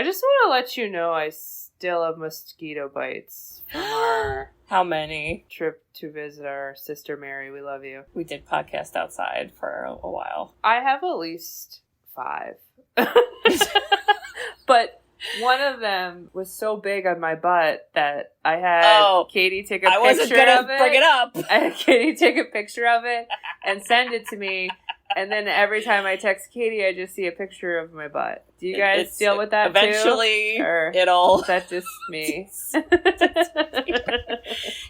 I just want to let you know I still have mosquito bites from our How many? trip to visit our sister Mary. We love you. We did podcast outside for a while. I have at least 5. But one of them was so big on my butt that I had Katie take a picture of it. I wasn't going to bring it up. I had Katie take a picture of it and send it to me. And then every time I text Katie, I just see a picture of my butt. Do you guys deal with that eventually, too? Or it'll... is that just me?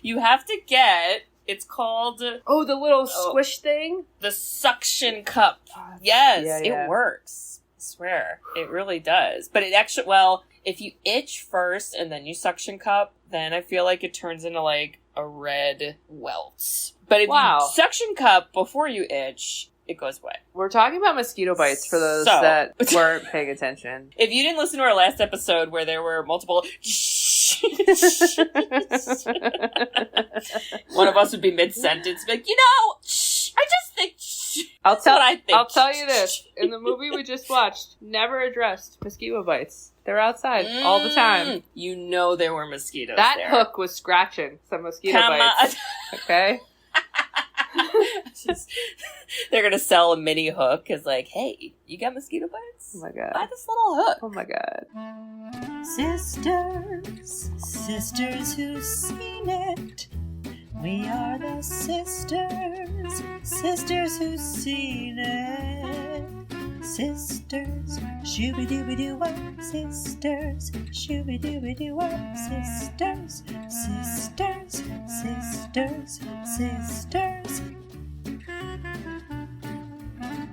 You have to get... It's called... Oh, the little squish thing? The suction cup. Yes, it works. I swear. It really does. But it actually... Well, if you itch first and then you suction cup, then I feel like it turns into like a red welt. But if you suction cup before you itch... It goes away. We're talking about mosquito bites for those that weren't paying attention. If you didn't listen to our last episode where there were multiple one of us would be mid-sentence, like, I just think I'll tell you this. In the movie we just watched, never addressed mosquito bites. They're outside all the time. You know there were mosquitoes that there. Hook was scratching some mosquito bites. Okay? They're gonna sell a mini hook as like, hey, you got mosquito bites? Oh my god. Buy this little hook. Oh my god. Sisters who've seen it. We are the sisters who've seen it. Sisters, shooby-dooby-doo-wop, sisters, shooby-dooby-doo-wop, sisters,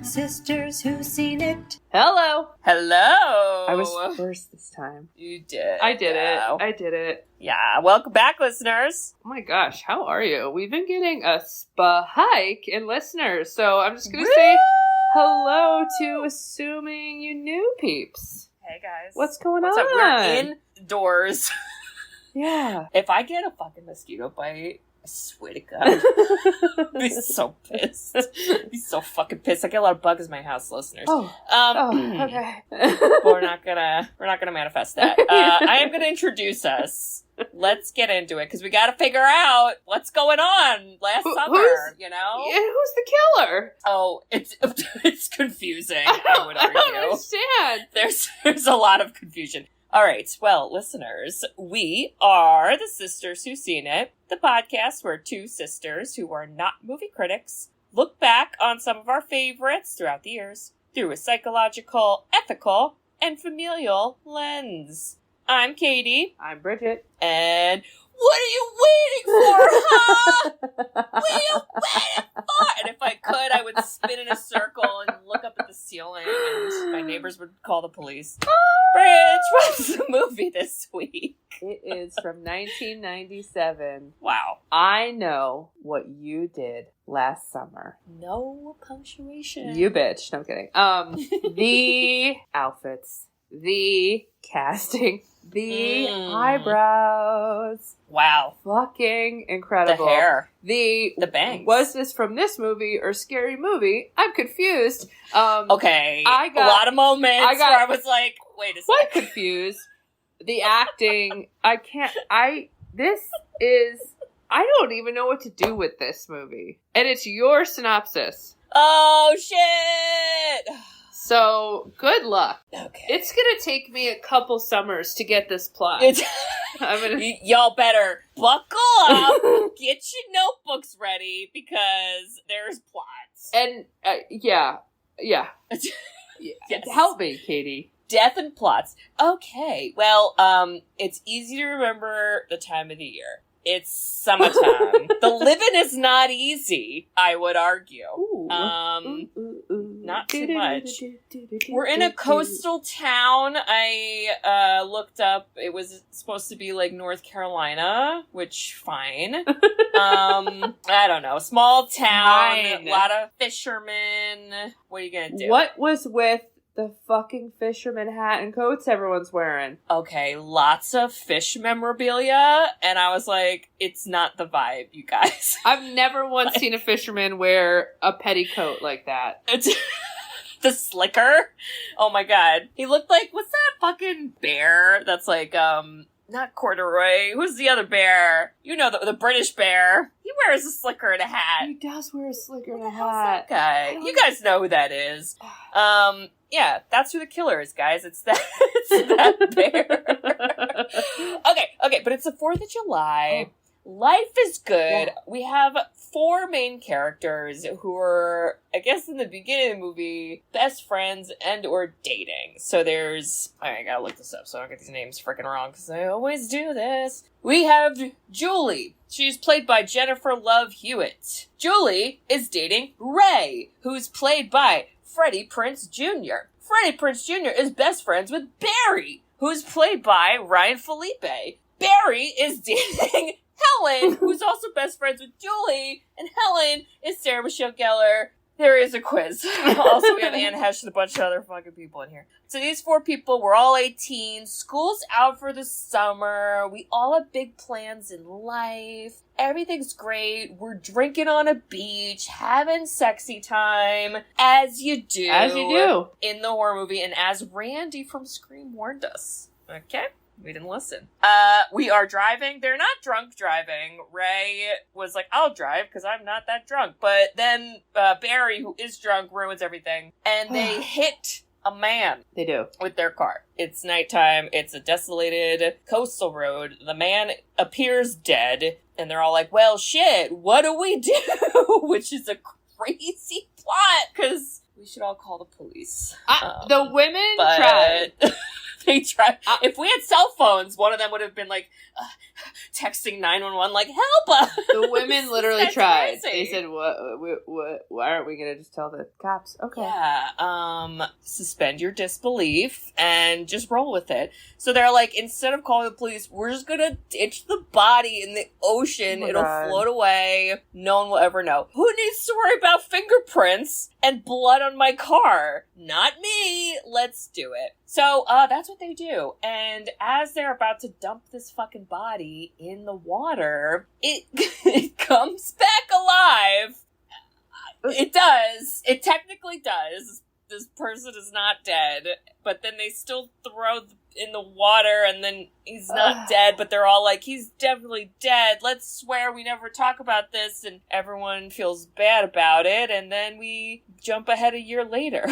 sisters who've seen it. Hello. Hello. I was first this time. You did. I did it. Yeah. Welcome back, listeners. Oh my gosh, how are you? We've been getting a hike in listeners, so I'm just going to say hello to assuming you new peeps. Hey guys. What's going on? What's up? We're indoors. Yeah. If I get a fucking mosquito bite, I swear to God, I'd be so pissed. I'd be so fucking pissed. I get a lot of bugs in my house, listeners. Okay. We're not gonna manifest that. I am gonna introduce us. Let's get into it because we got to figure out what's going on last summer. Yeah, who's the killer? Oh, it's confusing. I would argue. I don't understand. There's a lot of confusion. All right, well, listeners, we are the Sisters Who've Seen It, the podcast where two sisters who are not movie critics look back on some of our favorites throughout the years through a psychological, ethical, and familial lens. I'm Katie. I'm Bridget. And what are you waiting for, huh? What are you waiting for? And if I could, I would spin in a circle and look up at the ceiling, and my neighbors would call the police. Bridge, what's the movie this week? It is from 1997. Wow. I Know What You Did Last Summer. No punctuation. You bitch. No, I'm kidding. The outfits. The casting. The eyebrows. Wow. Fucking incredible. The hair. The bangs. Was this from this movie or Scary Movie? I'm confused. Okay. I got a lot of moments where I was like, wait a second. I'm confused. The acting, I don't even know what to do with this movie. And it's your synopsis. Oh, shit! So, good luck. Okay. It's gonna take me a couple summers to get this plot. Y'all better buckle up, get your notebooks ready, because there's plots. And, yeah. Yes. Help me, Katie. Death and plots. Okay, well, it's easy to remember the time of the year. It's summertime. The living is not easy, I would argue. Not too much. We're in a coastal town. I looked up, it was supposed to be like North Carolina, which, fine. I don't know. Small town, a lot of fishermen. What are you gonna do? What was with the fucking fisherman hat and coats everyone's wearing? Okay, lots of fish memorabilia, and I was like, it's not the vibe, you guys. I've never once seen a fisherman wear a petticoat like that. The slicker? Oh my god. He looked like, what's that fucking bear that's like, not corduroy. Who's the other bear? You know, the British bear. He wears a slicker and a hat. He does wear a slicker and a That hat. guy. You guys know who that is. Yeah, that's who the killer is, guys. It's that bear. Okay, but it's the 4th of July. Life is good. Yeah. We have 4 main characters who are, I guess in the beginning of the movie, best friends and or dating. So there's... I gotta look this up so I don't get these names freaking wrong, because I always do this. We have Julie. She's played by Jennifer Love Hewitt. Julie is dating Ray, who's played by Freddie Prinze Jr. Freddie Prinze Jr. is best friends with Barry, who's played by Ryan Phillippe. Barry is dating Helen, who's also best friends with Julie, and Helen is Sarah Michelle Gellar. There is a quiz. Also, we have Anne Heche and a bunch of other fucking people in here. So these 4 people, we're all 18. School's out for the summer. We all have big plans in life. Everything's great. We're drinking on a beach, having sexy time, as you do. As you do. In the horror movie, and as Randy from Scream warned us. Okay? We didn't listen. We are driving. They're not drunk driving. Ray was like, I'll drive because I'm not that drunk. But then Barry, who is drunk, ruins everything. And they hit a man. They do. With their car. It's nighttime. It's a desolated coastal road. The man appears dead. And they're all like, well, shit, what do we do? Which is a crazy plot because we should all call the police. The women tried. They tried. If we had cell phones, one of them would have been like texting 911, like, help us. The women literally tried. Crazy. They said, "What? Why aren't we gonna just tell the cops?" Okay. Yeah. Suspend your disbelief and just roll with it. So they're like, instead of calling the police, we're just gonna ditch the body in the ocean. Oh It'll God. float away. No one will ever know. Who needs to worry about fingerprints and blood on my car? Not me. Let's do it. So, that's what they do. And as they're about to dump this fucking body in the water, it comes back alive. It does. It technically does. This person is not dead. But then they still throw in the water, and then he's not dead, but they're all like, he's definitely dead. Let's swear we never talk about this. And everyone feels bad about it. And then we jump ahead a year later.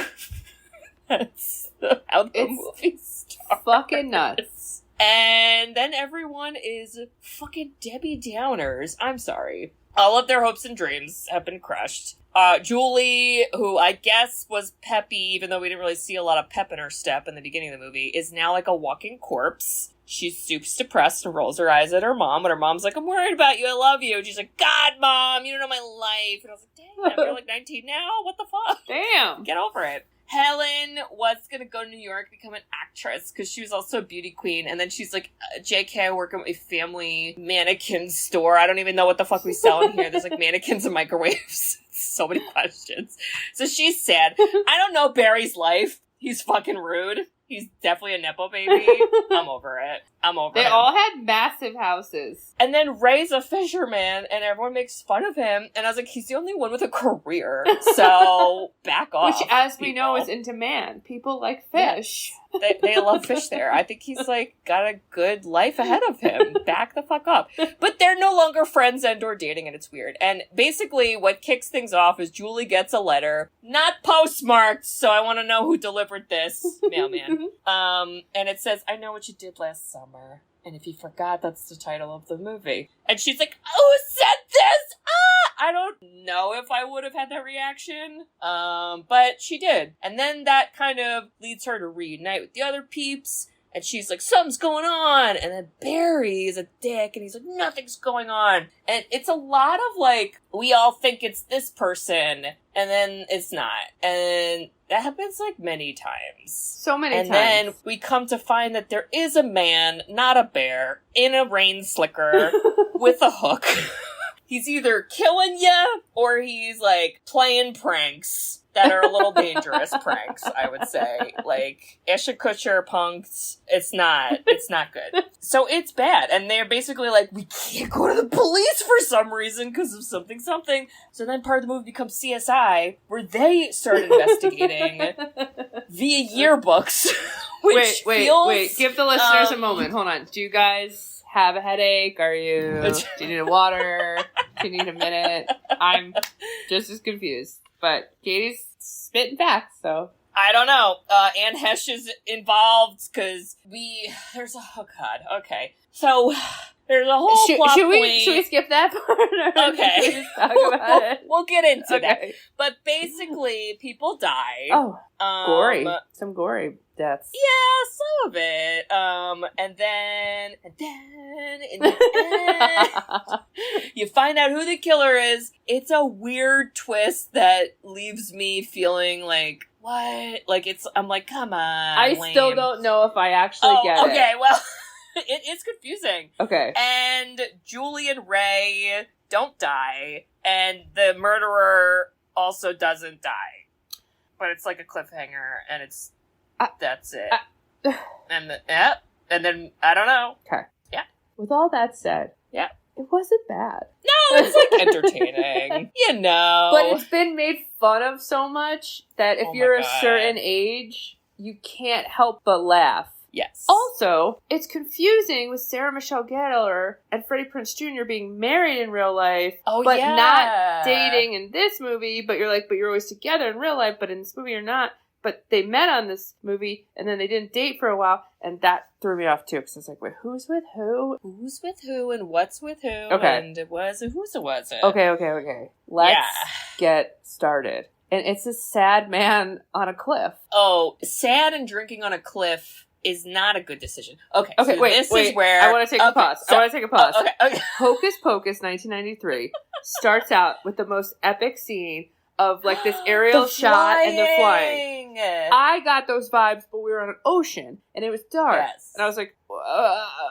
That's how the movie starts. Fucking nuts. And then everyone is fucking Debbie Downers. I'm sorry. All of their hopes and dreams have been crushed. Julie, who I guess was peppy, even though we didn't really see a lot of pep in her step in the beginning of the movie, is now like a walking corpse. She's super depressed and rolls her eyes at her mom, and her mom's like, I'm worried about you, I love you. And she's like, God, Mom, you don't know my life. And I was like, damn, you're like 19 now? What the fuck? Damn. Get over it. Helen was gonna go to New York, become an actress, because she was also a beauty queen, and then she's like, JK, I work at a family mannequin store. I don't even know what the fuck we sell in here. There's like mannequins and microwaves. So many questions. So she's sad. I don't know Barry's life. He's fucking rude. He's definitely a Nepo baby. I'm over it. I'm over it. They all had massive houses. And then Ray's a fisherman, and everyone makes fun of him. And I was like, he's the only one with a career. So, back off. Which, as we know, is in demand. People like fish. Yeah. They love fish there. I think he's, like, got a good life ahead of him. Back the fuck up. But they're no longer friends and or dating, and it's weird. And basically, what kicks things off is Julie gets a letter. Not postmarked, so I want to know who delivered this. Mailman. And it says, I know what you did last summer. And if you forgot, that's the title of the movie. And she's like, who said this? I don't know if I would have had that reaction. But she did. And then that kind of leads her to reunite with the other peeps. And she's like, something's going on. And then Barry is a dick. And he's like, nothing's going on. And it's a lot of like, we all think it's this person. And then it's not. And that happens like many times. So many times. And then we come to find that there is a man, not a bear, in a rain slicker with a hook. He's either killing ya or he's like playing pranks. that are a little dangerous pranks, I would say. Like, Ashton Kutcher punks, it's not good. So it's bad. And they're basically like, we can't go to the police for some reason because of something. So then part of the movie becomes CSI, where they start investigating via yearbooks. Wait. Give the listeners a moment. Hold on. Do you guys have a headache? Do you need water? Do you need a minute? I'm just as confused. But Katie's spitting facts, so. I don't know. Anne Heche is involved because So there's a whole plot should point. we skip that part? Okay. Talk about it. We'll get into that. But basically, people die. Oh, gory. Some gory deaths. Yeah, some of it. And then in the end, you find out who the killer is. It's a weird twist that leaves me feeling like, what? Like, I'm like, come on. I still don't know if I actually get it. Okay, well, it's confusing. Okay. And Julie and Ray don't die, and the murderer also doesn't die. But it's like a cliffhanger, and that's it. And then, I don't know. Okay. Yeah. With all that said. Yeah. It wasn't bad. No, it's like entertaining. But it's been made fun of so much that if you're a certain age, you can't help but laugh. Yes. Also, it's confusing with Sarah Michelle Gellar and Freddie Prinze Jr. being married in real life, but not dating in this movie, but you're always together in real life, but in this movie you're not. But they met on this movie, and then they didn't date for a while, and that threw me off too, because I was like, wait, who's with who? Who's with who, and what's with who, okay. And it was, and who's it wasn't. Okay. Let's get started. And it's a sad man on a cliff. Oh, sad and drinking on a cliff is not a good decision. Okay, so wait, this is where... I want to take a pause. Okay. Hocus Pocus, 1993, starts out with the most epic scene of, like, this aerial shot and the flying. I got those vibes, but we were on an ocean, and it was dark. Yes. And I was like,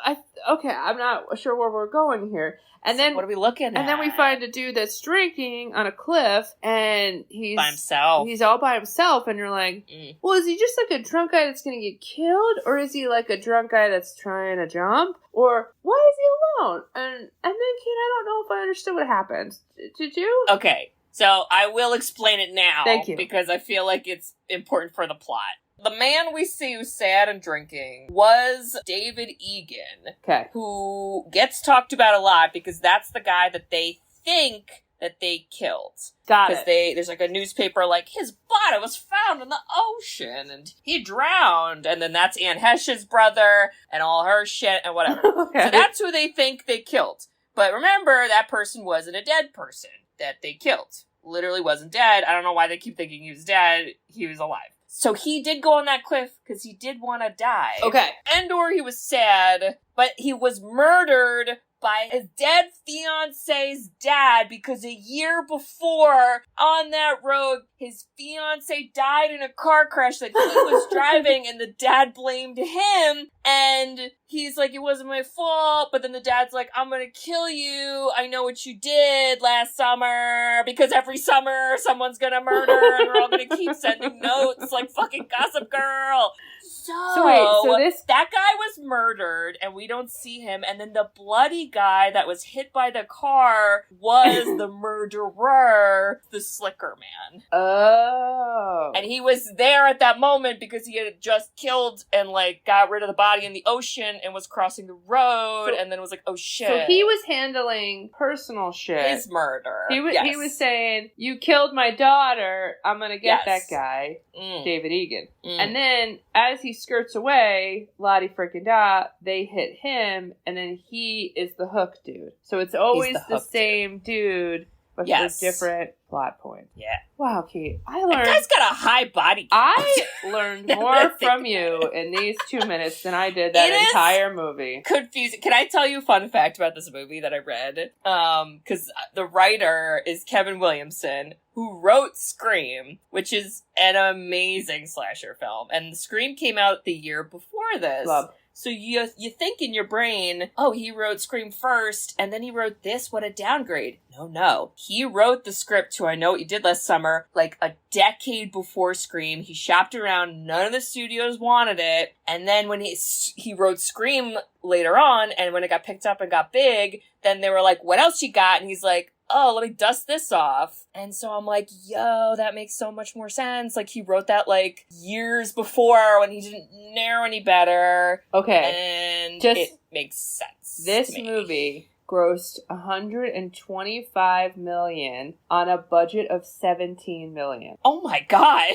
I'm not sure where we're going here. And then, what are we looking at? And then we find a dude that's drinking on a cliff, and he's... by himself. He's all by himself, and you're like, well, is he just like a drunk guy that's going to get killed? Or is he like a drunk guy that's trying to jump? Or why is he alone? And then, Kate, I don't know if I understood what happened. Did you? Okay. So I will explain it now. Thank you. Because I feel like it's important for the plot. The man we see who's sad and drinking was David Egan. Okay. Who gets talked about a lot because that's the guy that they think that they killed. Got it. Because there's like a newspaper like, his body was found in the ocean and he drowned. And then that's Anne Heche's brother and all her shit and whatever. Okay. So that's who they think they killed. But remember, that person wasn't a dead person that they killed. Literally wasn't dead. I don't know why they keep thinking he was dead. He was alive. So he did go on that cliff because he did want to die. Okay. And or he was sad, but he was murdered by his dead fiance's dad because a year before on that road, his fiance died in a car crash that he was driving and the dad blamed him. And he's like, it wasn't my fault. But then the dad's like, I'm going to kill you. I know what you did last summer because every summer someone's going to murder and we're all going to keep sending notes like fucking Gossip Girl. So wait, that guy was murdered and we don't see him. And then the bloody guy that was hit by the car was the murderer, the slicker man. Oh. And he was there at that moment because he had just killed and like got rid of the body in the ocean and was crossing the road and then was like, oh shit. So he was handling personal shit. His murder. He was saying, you killed my daughter, I'm gonna get that Yes. guy, David Egan. And then as he skirts away, Lottie freaking da, they hit him, and then he is the hook dude. So it's always the same dude with a different plot point. Yeah. Wow, Kate, I That learned... guy's got a high body count. I learned more from you in these 2 minutes than I did that entire movie. Confusing. Can I tell you a fun fact about this movie that I read? Because the writer is Kevin Williamson, who wrote Scream, which is an amazing slasher film. And Scream came out the year before this. Love. So you think in your brain, oh, he wrote Scream first, and then he wrote this, what a downgrade. No. He wrote the script to I Know What You Did Last Summer, like a decade before Scream. He shopped around, none of the studios wanted it, and then when he wrote Scream later on, and when it got picked up and got big, then they were like, what else you got? And he's like, oh, let me dust this off. And so I'm like, yo, that makes so much more sense. Like, he wrote that, like, years before when he didn't know any better. Okay. And it makes sense. This movie grossed $125 million on a budget of $17 million. Oh my God.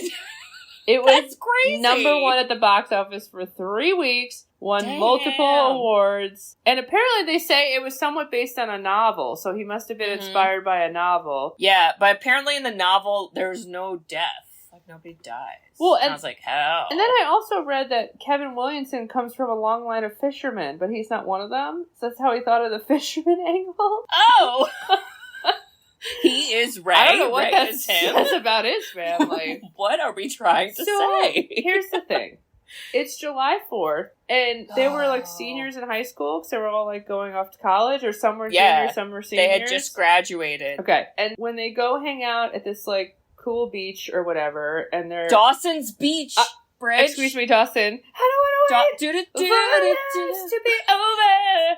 It was That's crazy. number one at the box office for 3 weeks, won multiple awards, and apparently they say it was somewhat based on a novel, so he must have been inspired by a novel. Yeah, but apparently in the novel, there's no death. Like, nobody dies. Well, and I was like, how? And then I also read that Kevin Williamson comes from a long line of fishermen, but he's not one of them, so that's how he thought of the fisherman angle. Oh! He is Ray. I don't know what Ray that is him. says about his family. What are we trying to say? Here's the thing. It's July 4th, and they were like seniors in high school, because they were all like going off to college, or some were juniors, some were seniors. They had just graduated. Okay. And when they go hang out at this like cool beach or whatever, and they're... Dawson's Beach, Bridge. Excuse me, Dawson. I don't want to wait to be over.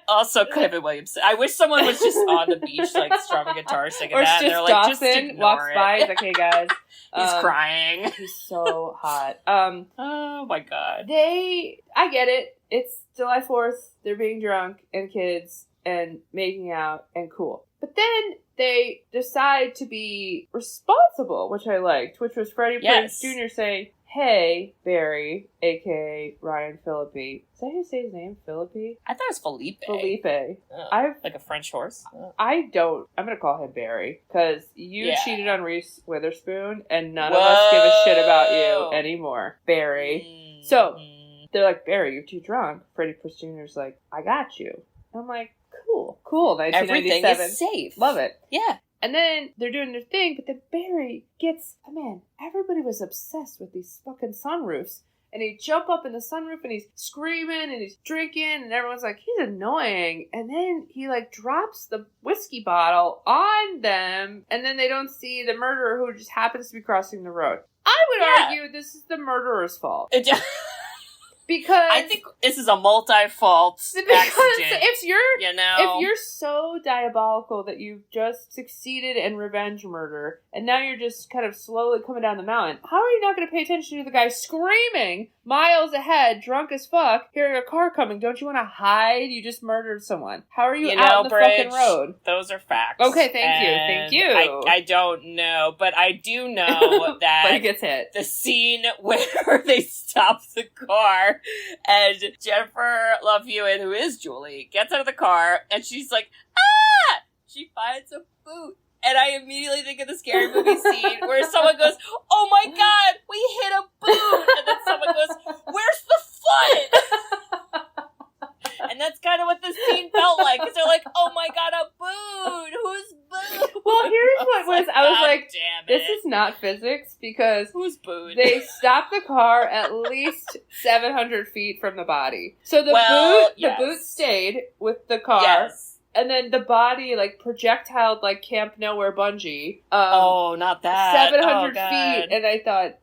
Also, Kevin Williamson. I wish someone was just on the beach, like, strumming a guitar, singing or that. Just and they're like, Dawson just ignore walks it. by. He's like, hey, guys. He's crying. He's so hot. Oh, my God. I get it. It's July 4th. They're being drunk and kids and making out and cool. But then they decide to be responsible, which I liked, which was Freddie Prinze Jr. saying, hey, Barry, a.k.a. Ryan Phillippe. Is that how you say his name? Phillippe? I thought it was Phillippe. Phillippe. Oh, like a French horse? Oh. I'm going to call him Barry, because you cheated on Reese Witherspoon, and none of us give a shit about you anymore. Barry. So, they're like, Barry, you're too drunk. Freddie Prinze Jr.'s like, I got you. I'm like, cool. 1997. Everything is safe. Love it. Yeah. And then they're doing their thing, but then Barry gets... Oh, man, everybody was obsessed with these fucking sunroofs. And he'd jump up in the sunroof, and he's screaming, and he's drinking, and everyone's like, he's annoying. And then he, like, drops the whiskey bottle on them, and then they don't see the murderer who just happens to be crossing the road. I would argue this is the murderer's fault. Because I think this is a multi-fault accident. If you're so diabolical that you've just succeeded in revenge murder, and now you're just kind of slowly coming down the mountain, how are you not going to pay attention to the guy screaming miles ahead, drunk as fuck, hearing a car coming? Don't you want to hide? You just murdered someone. How are you out on the fucking road? Those are facts. Okay, thank you. I don't know, but I do know that but he gets hit. The scene where they stop the car and Jennifer Love Hewitt, who is Julie, gets out of the car and she's like, ah! She finds a boot. And I immediately think of the Scary Movie scene where someone goes, oh my God, we hit a boot! And then someone goes, where's the foot? And that's kind of what this scene felt like, because they're like, oh my God, a boot! Who's boot? Well, here's what was, I was like, damn this is not physics, because who's boot? They stopped the car at least 700 feet from the body. So the boot stayed with the car. Yes. And then the body, like, projectiled like Camp Nowhere bungee. Not that. 700 feet. And I thought,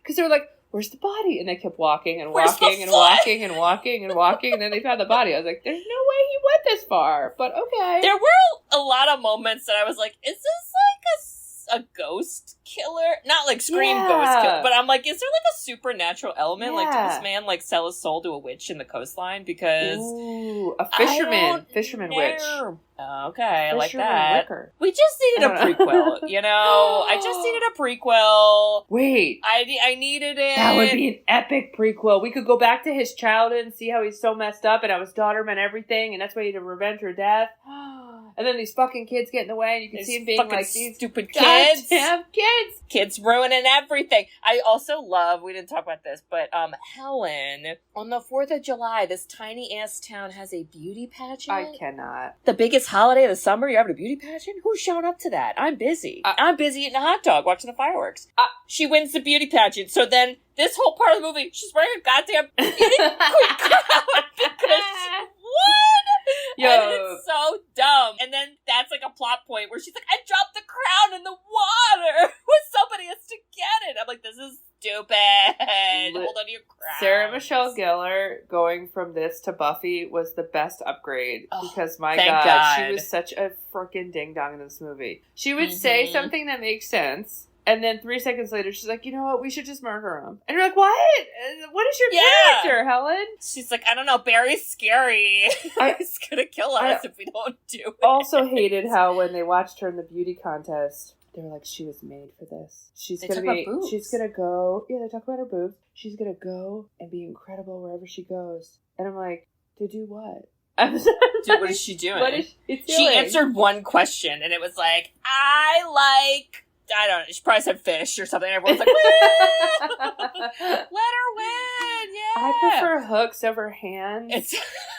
because they were like, where's the body? And they kept walking and walking and walking and walking and walking. And then they found the body. I was like, there's no way he went this far. But okay. There were a lot of moments that I was like, is this like a ghost killer? Not like Scream ghost killer, but I'm like, is there like a supernatural element? Like, did this man like sell his soul to a witch in the coastline? Because a fisherman witch. Okay, I like that. Wicker. We just needed a prequel, you know? I just needed a prequel. Wait. I needed it. That would be an epic prequel. We could go back to his childhood and see how he's so messed up and how his daughter meant everything, and that's why he had to revenge her death. And then these fucking kids get in the way, and you can see them being like, these stupid kids. Goddamn kids. Kids ruining everything. I also love, we didn't talk about this, but Helen, on the 4th of July, this tiny-ass town has a beauty pageant. I cannot. The biggest holiday of the summer, you're having a beauty pageant? Who's showing up to that? I'm busy. I'm busy eating a hot dog, watching the fireworks. She wins the beauty pageant, so then this whole part of the movie, she's wearing a goddamn beauty crown because she won! Yo. And it's so dumb. And then that's like a plot point where she's like, I dropped the crown in the water when somebody has to get it. I'm like, this is stupid. Hold on to your crown. Sarah Michelle Gellar going from this to Buffy was the best upgrade because my God, she was such a freaking ding dong in this movie. She would say something that makes sense. And then 3 seconds later, she's like, you know what? We should just murder him. And you're like, what? What is your character, Helen? She's like, I don't know. Barry's scary. He's going to kill us if we don't do it. Also hated how when they watched her in the beauty contest, they were like, she was made for this. She's going to go. Yeah, they talk about her boobs. She's going to go and be incredible wherever she goes. And I'm like, to do what? Dude, what is she doing? What is she doing? She answered one question, and it was like, I don't know. She probably said fish or something. Everyone's like, let her win. Yeah. I prefer hooks over hands.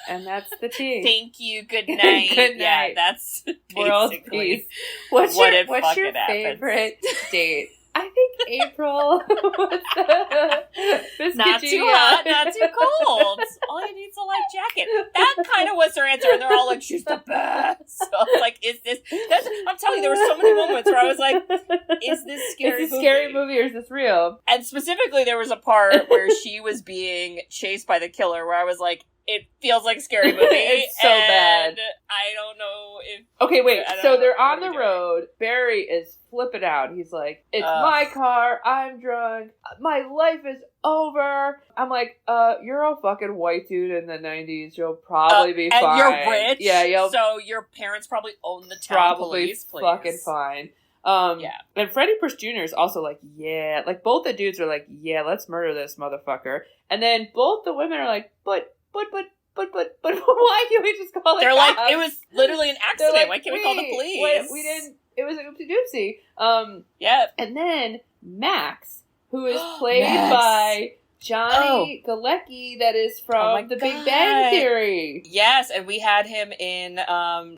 And that's the tea. Thank you. Good night. Good night. Yeah, that's world peace. What's your favorite date? I think April. Not too hot, not too cold. All you need is a light jacket. That kind of was her answer, and they're all like, she's the best. So I was like, I'm telling you, there were so many moments where I was like, is this scary movie or is this real? And specifically, there was a part where she was being chased by the killer where I was like, it feels like a scary movie. It's so bad. I don't know if... Okay, wait. So they're on the road. Barry is flipping out. He's like, it's my car. I'm drunk. My life is over. I'm like, you're a fucking white dude in the 90s. You'll probably be fine. And you're rich. Yeah, so your parents probably own the town police, please. Fucking fine. And Freddie Prinze Jr. is also like, yeah. Like, both the dudes are like, yeah, let's murder this motherfucker. And then both the women are like, but why can't we just call it? They're like, it was literally an accident. Like, why can't we call the police? We didn't. It was an oopsie doopsie. Yeah. And then Max, who is played by Johnny Galecki, that is from The Big Bang Theory. Yes, and we had him in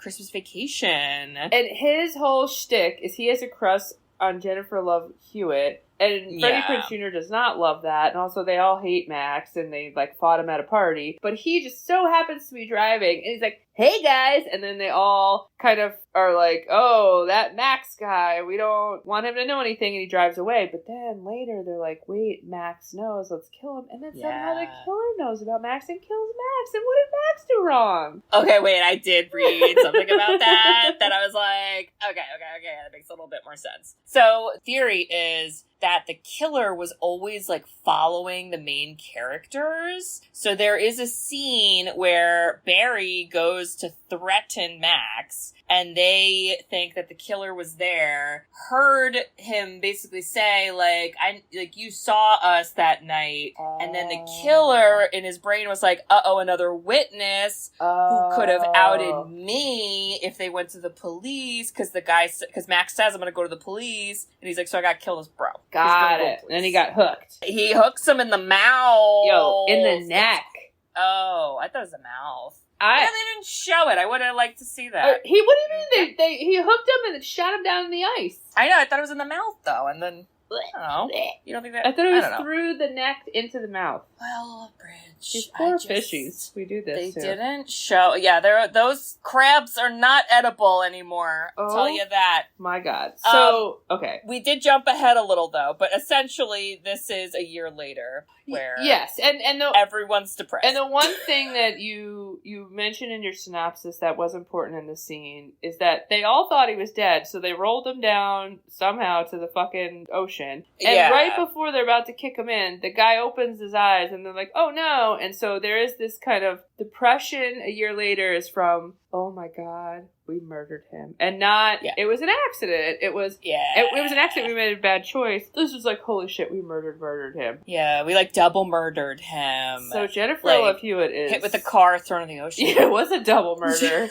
Christmas Vacation. And his whole shtick is he has a crush on Jennifer Love Hewitt. And Freddie Prinze Jr. does not love that. And also they all hate Max and they like fought him at a party. But he just so happens to be driving and he's like, hey guys. And then they all kind of are like, oh, that Max guy, we don't want him to know anything. And he drives away. But then later they're like, wait, Max knows, let's kill him. And then somehow the killer knows about Max and kills Max. And what did Max do wrong? Okay, wait, I did read something about that I was like, okay, that makes a little bit more sense. So theory is that the killer was always like following the main characters. So there is a scene where Barry goes to threaten Max and they think that the killer was there, heard him basically say like, you saw us that night. And then the killer in his brain was like, another witness who could have outed me if they went to the police. Cause Max says, I'm going to go to the police. And he's like, so I got to kill this bro. Got it. And then he got hooked. He hooks him in the mouth. Yo, in the neck. Oh, I thought it was the mouth. They didn't show it. I would have liked to see that. What do you mean? He hooked him and then shot him down in the ice. I know. I thought it was in the mouth, though. And then, I don't know. You don't think that? I thought it was through the neck into the mouth. Well, Bridge. These poor fishies. We do this, They didn't show. Yeah, those crabs are not edible anymore. I'll tell you that. My God. So, okay. We did jump ahead a little, though. But essentially, this is a year later. Where everyone's depressed. And the one thing that you mentioned in your synopsis that was important in the scene is that they all thought he was dead, so they rolled him down somehow to the fucking ocean. And right before they're about to kick him in, the guy opens his eyes and they're like, oh no. And so there is this kind of depression a year later is from, oh my God, we murdered him. And not, it was an accident. It was an accident. We made a bad choice. This was like, holy shit, we murdered him. Yeah, we like double murdered him. So Jennifer Love Hewitt is hit with a car thrown in the ocean. Yeah, it was a double murder.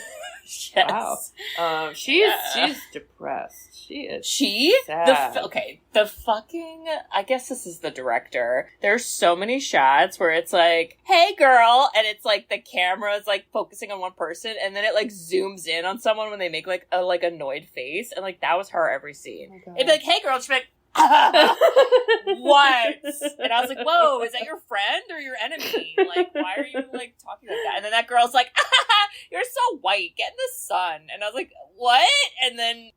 Yes. Wow. She's depressed. She is sad. The fucking, I guess this is the director. There's so many shots where it's like, hey girl, and it's like the camera is like focusing on one person, and then it like zooms in on someone when they make like a like annoyed face, and like that was her every scene. Oh, it'd be like, hey girl, she'd be like, what? And I was like, whoa, is that your friend or your enemy? Like, why are you like talking like that? And then that girl's like, you're so white, get in the sun. And I was like, what? And then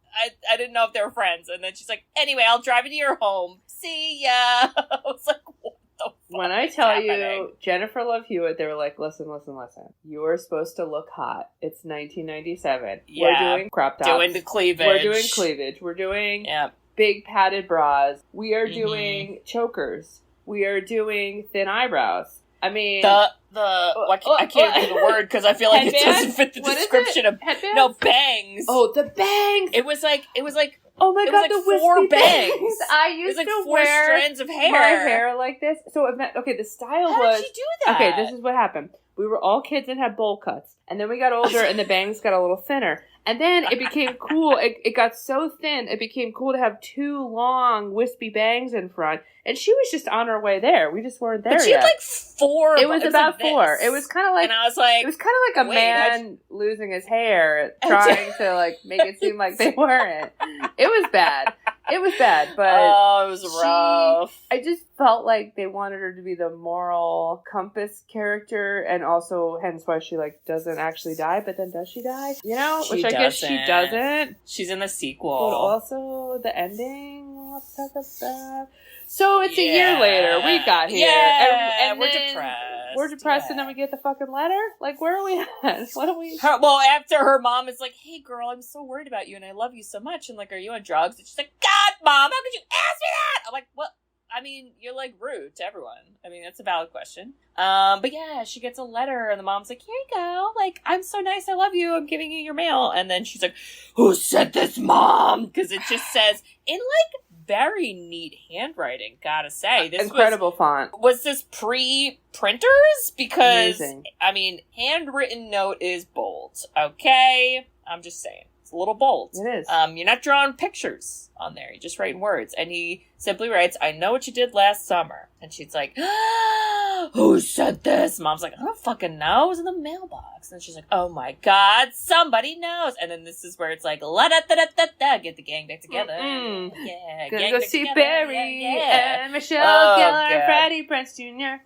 I didn't know if they were friends. And then she's like, anyway, I'll drive you to your home. See ya. I was like, what the fuck? When I tell you, Jennifer Love Hewitt, they were like, listen. You are supposed to look hot. It's 1997. Yeah. We're doing crop tops. Doing the cleavage. We're doing big padded bras. We are doing chokers. We are doing thin eyebrows. I mean, I can't read the word because I feel like it doesn't fit the description of bangs. Oh, the bangs. It was like oh my god, like the wispy 4 bangs. I used like to 4 wear strands of hair. my hair like this. So the style How was. did you do that? Okay, this is what happened. We were all kids and had bowl cuts, and then we got older and the bangs got a little thinner. And then it became cool. It got so thin, it became cool to have 2 long, wispy bangs in front. And she was just on her way there. We just weren't there yet. But she had like 4. It was about like 4. It was kind of like... And I was like... It was kind of like a man losing his hair, trying to like make it seem like they weren't. It was bad. But... Oh, it was rough. I just felt like they wanted her to be the moral compass character, and also hence why she like doesn't actually die, but then does she die? You know? Which I guess she doesn't. She's in the sequel. But also the ending, let's talk about. So it's a year later. We got here. Yeah, and we're then depressed. We're depressed, and then we get the fucking letter? Like, where are we at? What are we... Well, after her mom is like, hey, girl, I'm so worried about you, and I love you so much, and like, are you on drugs? And she's like, God, Mom, how could you ask me that? I'm like, what? I mean, you're like rude to everyone. I mean, that's a valid question. But yeah, she gets a letter, and the mom's like, here you go. Like, I'm so nice. I love you. I'm giving you your mail. And then she's like, who sent this, Mom? Because it just says, in like very neat handwriting, gotta say. This incredible font. Was this pre-printers? Because, amazing. I mean, handwritten note is bold. Okay? I'm just saying. It's a little bold. It is. You're not drawing pictures on there. You're just writing words. And he simply writes, I know what you did last summer. And she's like, who said this? Mom's like, I don't fucking know. It was in the mailbox. And she's like, oh my God, somebody knows. And then this is where it's like, la-da-da-da-da-da, get the gang back together. Mm-mm. Yeah, Gonna gang go back see together. Barry and Michelle Gellar and Freddie Prinze Jr.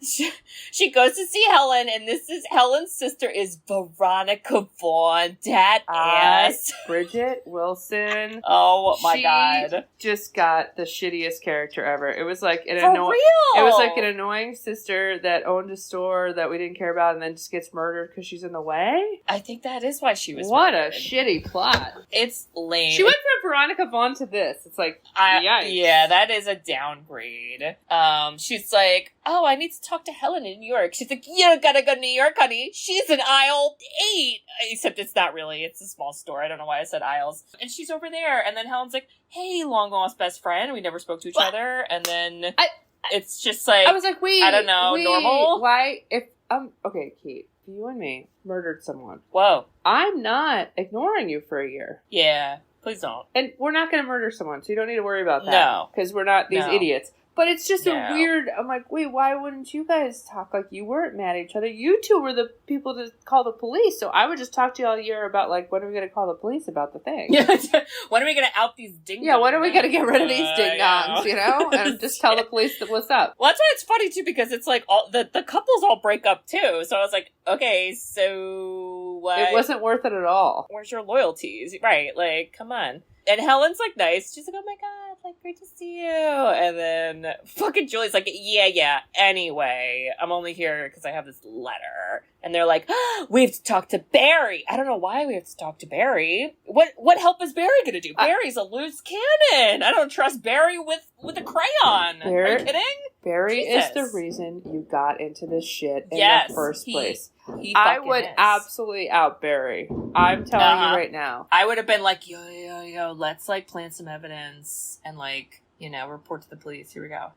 She goes to see Helen, and this is Helen's sister is Veronica Vaughn. That ass. Bridgette Wilson. Oh my God. Just got the shittiest character ever. It was like an For real? It was like an annoying sister that owned a store that we didn't care about and then just gets murdered because she's in the way. I think that is why she was a murdered. shitty plot. It's lame. She went from Veronica Vaughn to this. It's like, yikes. Yeah, that is a downgrade. She's like, oh, I need to talk to Helen in New York. She's like, you don't gotta go to New York, honey. She's in aisle 8. Except it's not really. It's a small store. I don't know why I said aisles. And she's over there. And then Helen's like, hey, long lost best friend. We never spoke to each other. And then it's just like, I was like, I don't know, normal? Why? Okay, Kate, you and me murdered someone. Whoa. I'm not ignoring you for a year. Yeah, please don't. And we're not going to murder someone, so you don't need to worry about that. No. Because we're not these idiots. But it's just a No. weird... I'm like, wait, why wouldn't you guys talk like you weren't mad at each other? You two were the people to call the police, so I would just talk to you all year about, like, when are we going to call the police about the thing? When are we going to out these ding-dongs? Yeah, when are we going to get rid of these ding-dongs, you know? And just tell the police what's up. Well, that's why it's funny, too, because it's like, all the couples all break up, too. So I was like, okay, so what? It wasn't worth it at all. Where's your loyalties? Right, like, come on. And Helen's like nice. She's like, oh my God, like, great to see you. And then fucking Julie's like, yeah. Anyway, I'm only here because I have this letter. And they're like, we have to talk to Barry. I don't know why we have to talk to Barry. What help is Barry going to do? Barry's a loose cannon. I don't trust Barry with a crayon. Are you kidding? Barry Jesus. is the reason you got into this shit in the first place. I would absolutely out Barry. I'm telling you right now. I would have been like, yo, let's like plant some evidence and like, you know, report to the police. Here we go.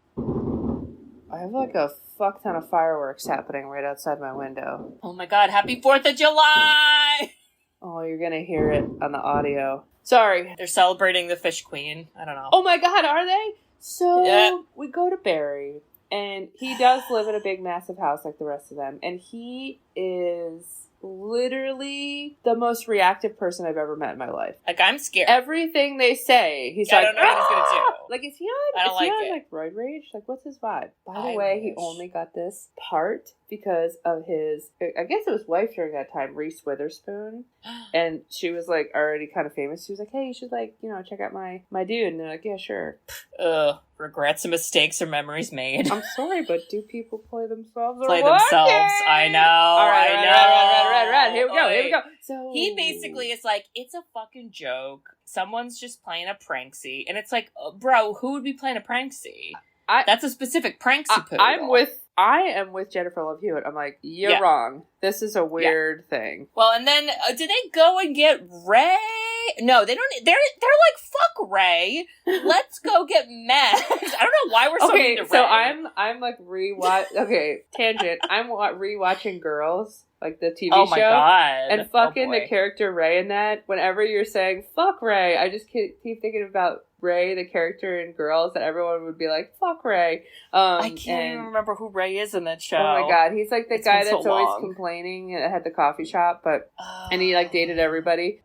I have like a fuck ton of fireworks happening right outside my window. Oh my God, happy 4th of July! Oh, you're gonna hear it on the audio. Sorry. They're celebrating the fish queen. I don't know. Oh my god, are they? So, we go to Barry, and he does live in a big, massive house like the rest of them, and he is literally the most reactive person I've ever met in my life. Like, I'm scared. Everything they say, he's like, I don't know what he's gonna do. Like, is he on? I don't like it. Like roid rage? Like, what's his vibe? By the way, he only got this part because of his, I guess it was wife during that time, Reese Witherspoon, and she was like already kind of famous. She was like, hey, you should like, you know, check out my dude, and they're like, yeah, sure. Regrets and mistakes or memories made. I'm sorry, but do people play themselves? Play themselves. I know. All right, I know. Right. Here we go. So he basically is like, it's a fucking joke. Someone's just playing a pranksy, and it's like, bro, who would be playing a pranksy? That's a specific pranksy poodle. I am with Jennifer Love Hewitt. I'm like, you're wrong. This is a weird thing. Well, and then did they go and get Ray? No, they don't. They're like, fuck Ray. Let's go get Max. I don't know why we're so into Ray. So I'm like tangent. I'm rewatching Girls, like the TV show. Oh my god! And fucking the character Ray in that. Whenever you're saying fuck Ray, I just keep thinking about Ray, the character in Girls, that everyone would be like, fuck Ray. I can't even remember who Ray is in that show. Oh my god, he's like the guy that's always complaining at the coffee shop, and he like dated everybody.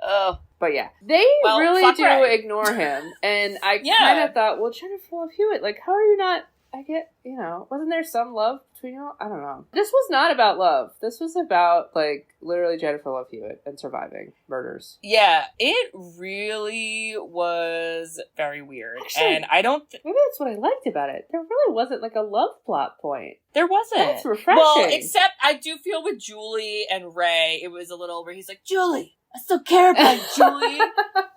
But yeah, they really do ignore him, and I kind of thought, well, Jennifer Love Hewitt, like, how are you not? I get, you know, wasn't there some love between you? I don't know. This was not about love. This was about, like, literally Jennifer Love Hewitt and surviving murders. Yeah, it really was very weird. Actually, and I don't... maybe that's what I liked about it. There really wasn't, like, a love plot point. There wasn't. That's refreshing. Well, except I do feel with Julie and Ray, it was a little where he's like, Julie, I still care about you, Julie.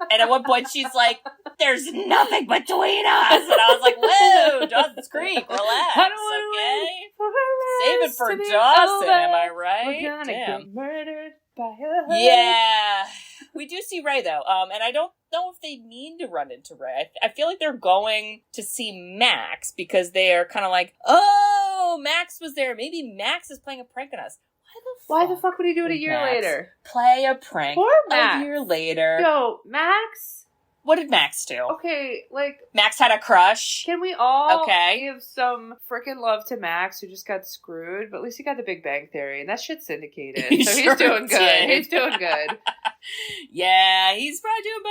And at one point she's like, there's nothing between us. And I was like, whoa, Dawson's Creek, relax, okay? Save it for Dawson, am I right? We're gonna get murdered by a Yeah. We do see Ray, though. And I don't know if they mean to run into Ray. I feel like they're going to see Max because they are kind of like, oh, Max was there. Maybe Max is playing a prank on us. Why the fuck would he do it a year later? Play a prank Poor Max. A year later. Yo, Max? What did Max do? Okay, like... Max had a crush. Can we all give some freaking love to Max, who just got screwed? But at least he got the Big Bang Theory, and that shit's syndicated. So Sure he's doing good. did. He's doing good. Yeah, he's probably doing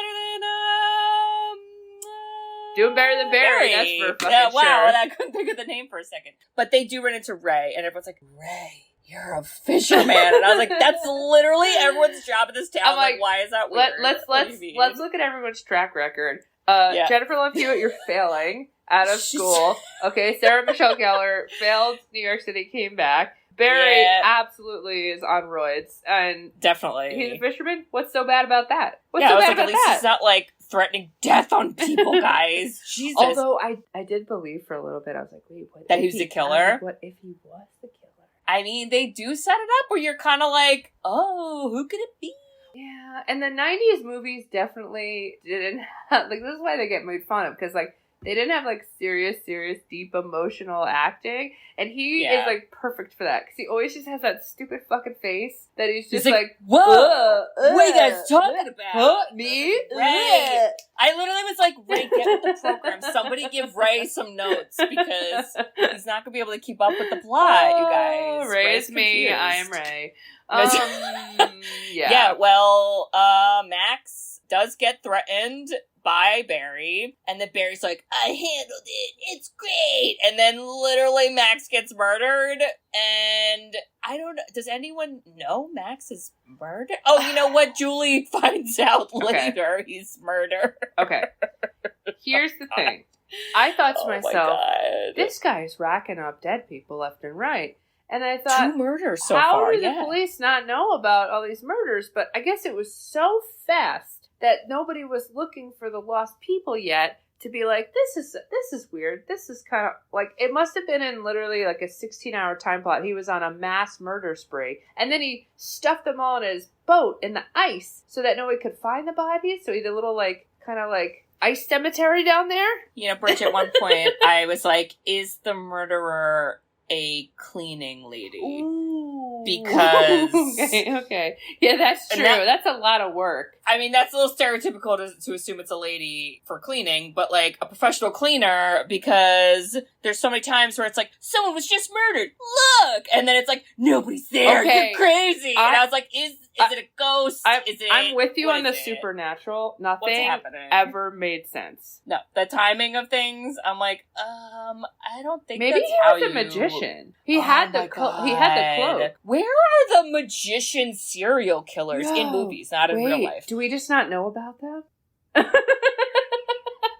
better than Barry, that's for fucking wow, sure. And I couldn't think of the name for a second. But they do run into Ray, and everyone's like, Ray, you're a fisherman. And I was like, that's literally everyone's job in this town. I'm like, why is that weird? Let's look at everyone's track record. Jennifer Love Hewitt, you're failing out of school. Okay, Sarah Michelle Gellar failed New York City, came back. Barry absolutely is on roids, and definitely he's a fisherman. What's so bad about that? What's so so bad like, about at least that? he's not like threatening death on people, guys. Jesus. Although I did believe for a little bit, I was like, wait, what? That he was the killer? Like, what if he was the killer? I mean, they do set it up where you're kind of like, oh, who could it be? Yeah, and the 90s movies definitely didn't have, like, this is why they get made fun of, because, like, they didn't have, like, serious, deep, emotional acting, and he is, like, perfect for that, because he always just has that stupid fucking face that he's just like, whoa, what are you guys talking about? Me? Ray. I literally was like, Ray, get with the program. Somebody give Ray some notes, because he's not going to be able to keep up with the plot, you guys. Ray is me, I am Ray. Yeah, well, Max does get threatened by Barry, and then Barry's like, I handled it, it's great, and then literally Max gets murdered, and I don't know, does anyone know Max is murdered? Oh, you know what? Julie finds out later he's murdered. Okay. Here's the thing. I thought to myself, this guy's racking up dead people left and right. And I thought, 2 murders so how far, do the police not know about all these murders? But I guess it was so fast that nobody was looking for the lost people yet to be like, this is weird. This is kind of like, it must have been in literally like a 16-hour time plot. He was on a mass murder spree. And then he stuffed them all in his boat in the ice so that nobody could find the bodies. So he did a little like, kind of like ice cemetery down there. You know, Bridget, at one point I was like, is the murderer a cleaning lady? Ooh. because... Okay. Yeah, that's true. That's a lot of work. I mean, that's a little stereotypical to assume it's a lady for cleaning, but, like, a professional cleaner, because there's so many times where it's like, someone was just murdered, look! And then it's like, nobody's there, you're crazy! And I was like, is it a ghost? I'm with you on the supernatural. Nothing ever made sense. No, the timing of things, I'm like, I don't think maybe that's he was a magician. He had the cloak. Where are the magician serial killers in movies, not in real life? Do we just not know about them?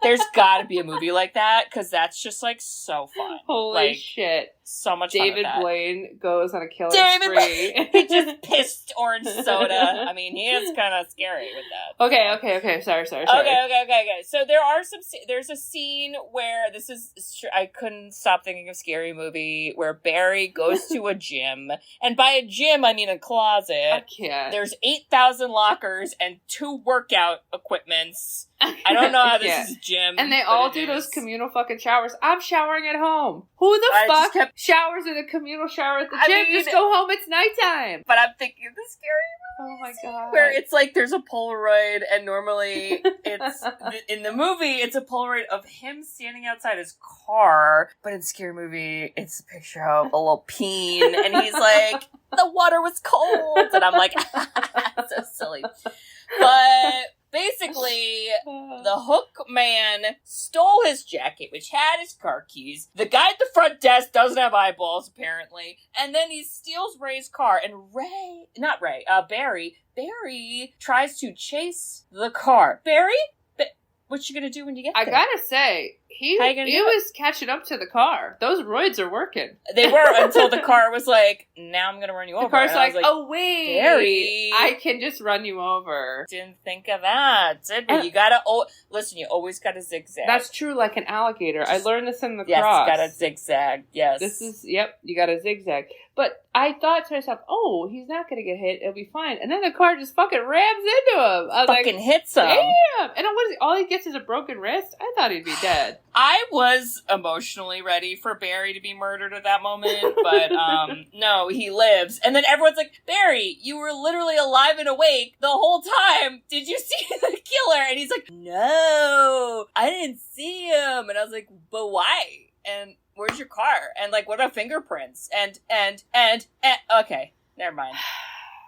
There's gotta be a movie like that, because that's just, like, so fun. Holy shit. So much David fun with that. Blaine goes on a killing spree. He just pissed orange soda. I mean, he is kind of scary with that. Okay. Sorry. Okay. So there's a scene where I couldn't stop thinking of Scary Movie, where Barry goes to a gym. And by a gym, I mean a closet. I can't. There's 8,000 lockers and 2 workout equipments. I don't know how this is a gym. And they all do those communal fucking showers. I'm showering at home. Who the fuck showers in a communal shower at the gym? Just go home, it's nighttime. But I'm thinking of the Scary Movie. Oh my god. Where it's like there's a Polaroid, and normally it's, in the movie, it's a Polaroid of him standing outside his car. But in Scary Movie, it's a picture of a little peen, and he's like, the water was cold. And I'm like, so silly. But... basically, the hook man stole his jacket, which had his car keys. The guy at the front desk doesn't have eyeballs, apparently. And then he steals Ray's car. And Barry tries to chase the car. Barry? What you gonna do when you get there? I gotta say, he was catching up to the car. Those roids are working. They were, until the car was like, now I'm gonna run you over. The car's like, oh wait, Barry, I can just run you over. Didn't think of that, did we? You gotta, listen, you always gotta zigzag. That's true, like an alligator. I learned this in the cross. Yes, you gotta zigzag, yes. You gotta zigzag. But I thought to myself, oh, he's not gonna get hit, it'll be fine. And then the car just fucking rams into him. I was fucking hits him. Damn! And all he gets is a broken wrist? I thought he'd be dead. I was emotionally ready for Barry to be murdered at that moment, but no, he lives. And then everyone's like, Barry, you were literally alive and awake the whole time. Did you see the killer? And he's like, no, I didn't see him. And I was like, but why? And where's your car? And like, what about fingerprints? And okay, never mind.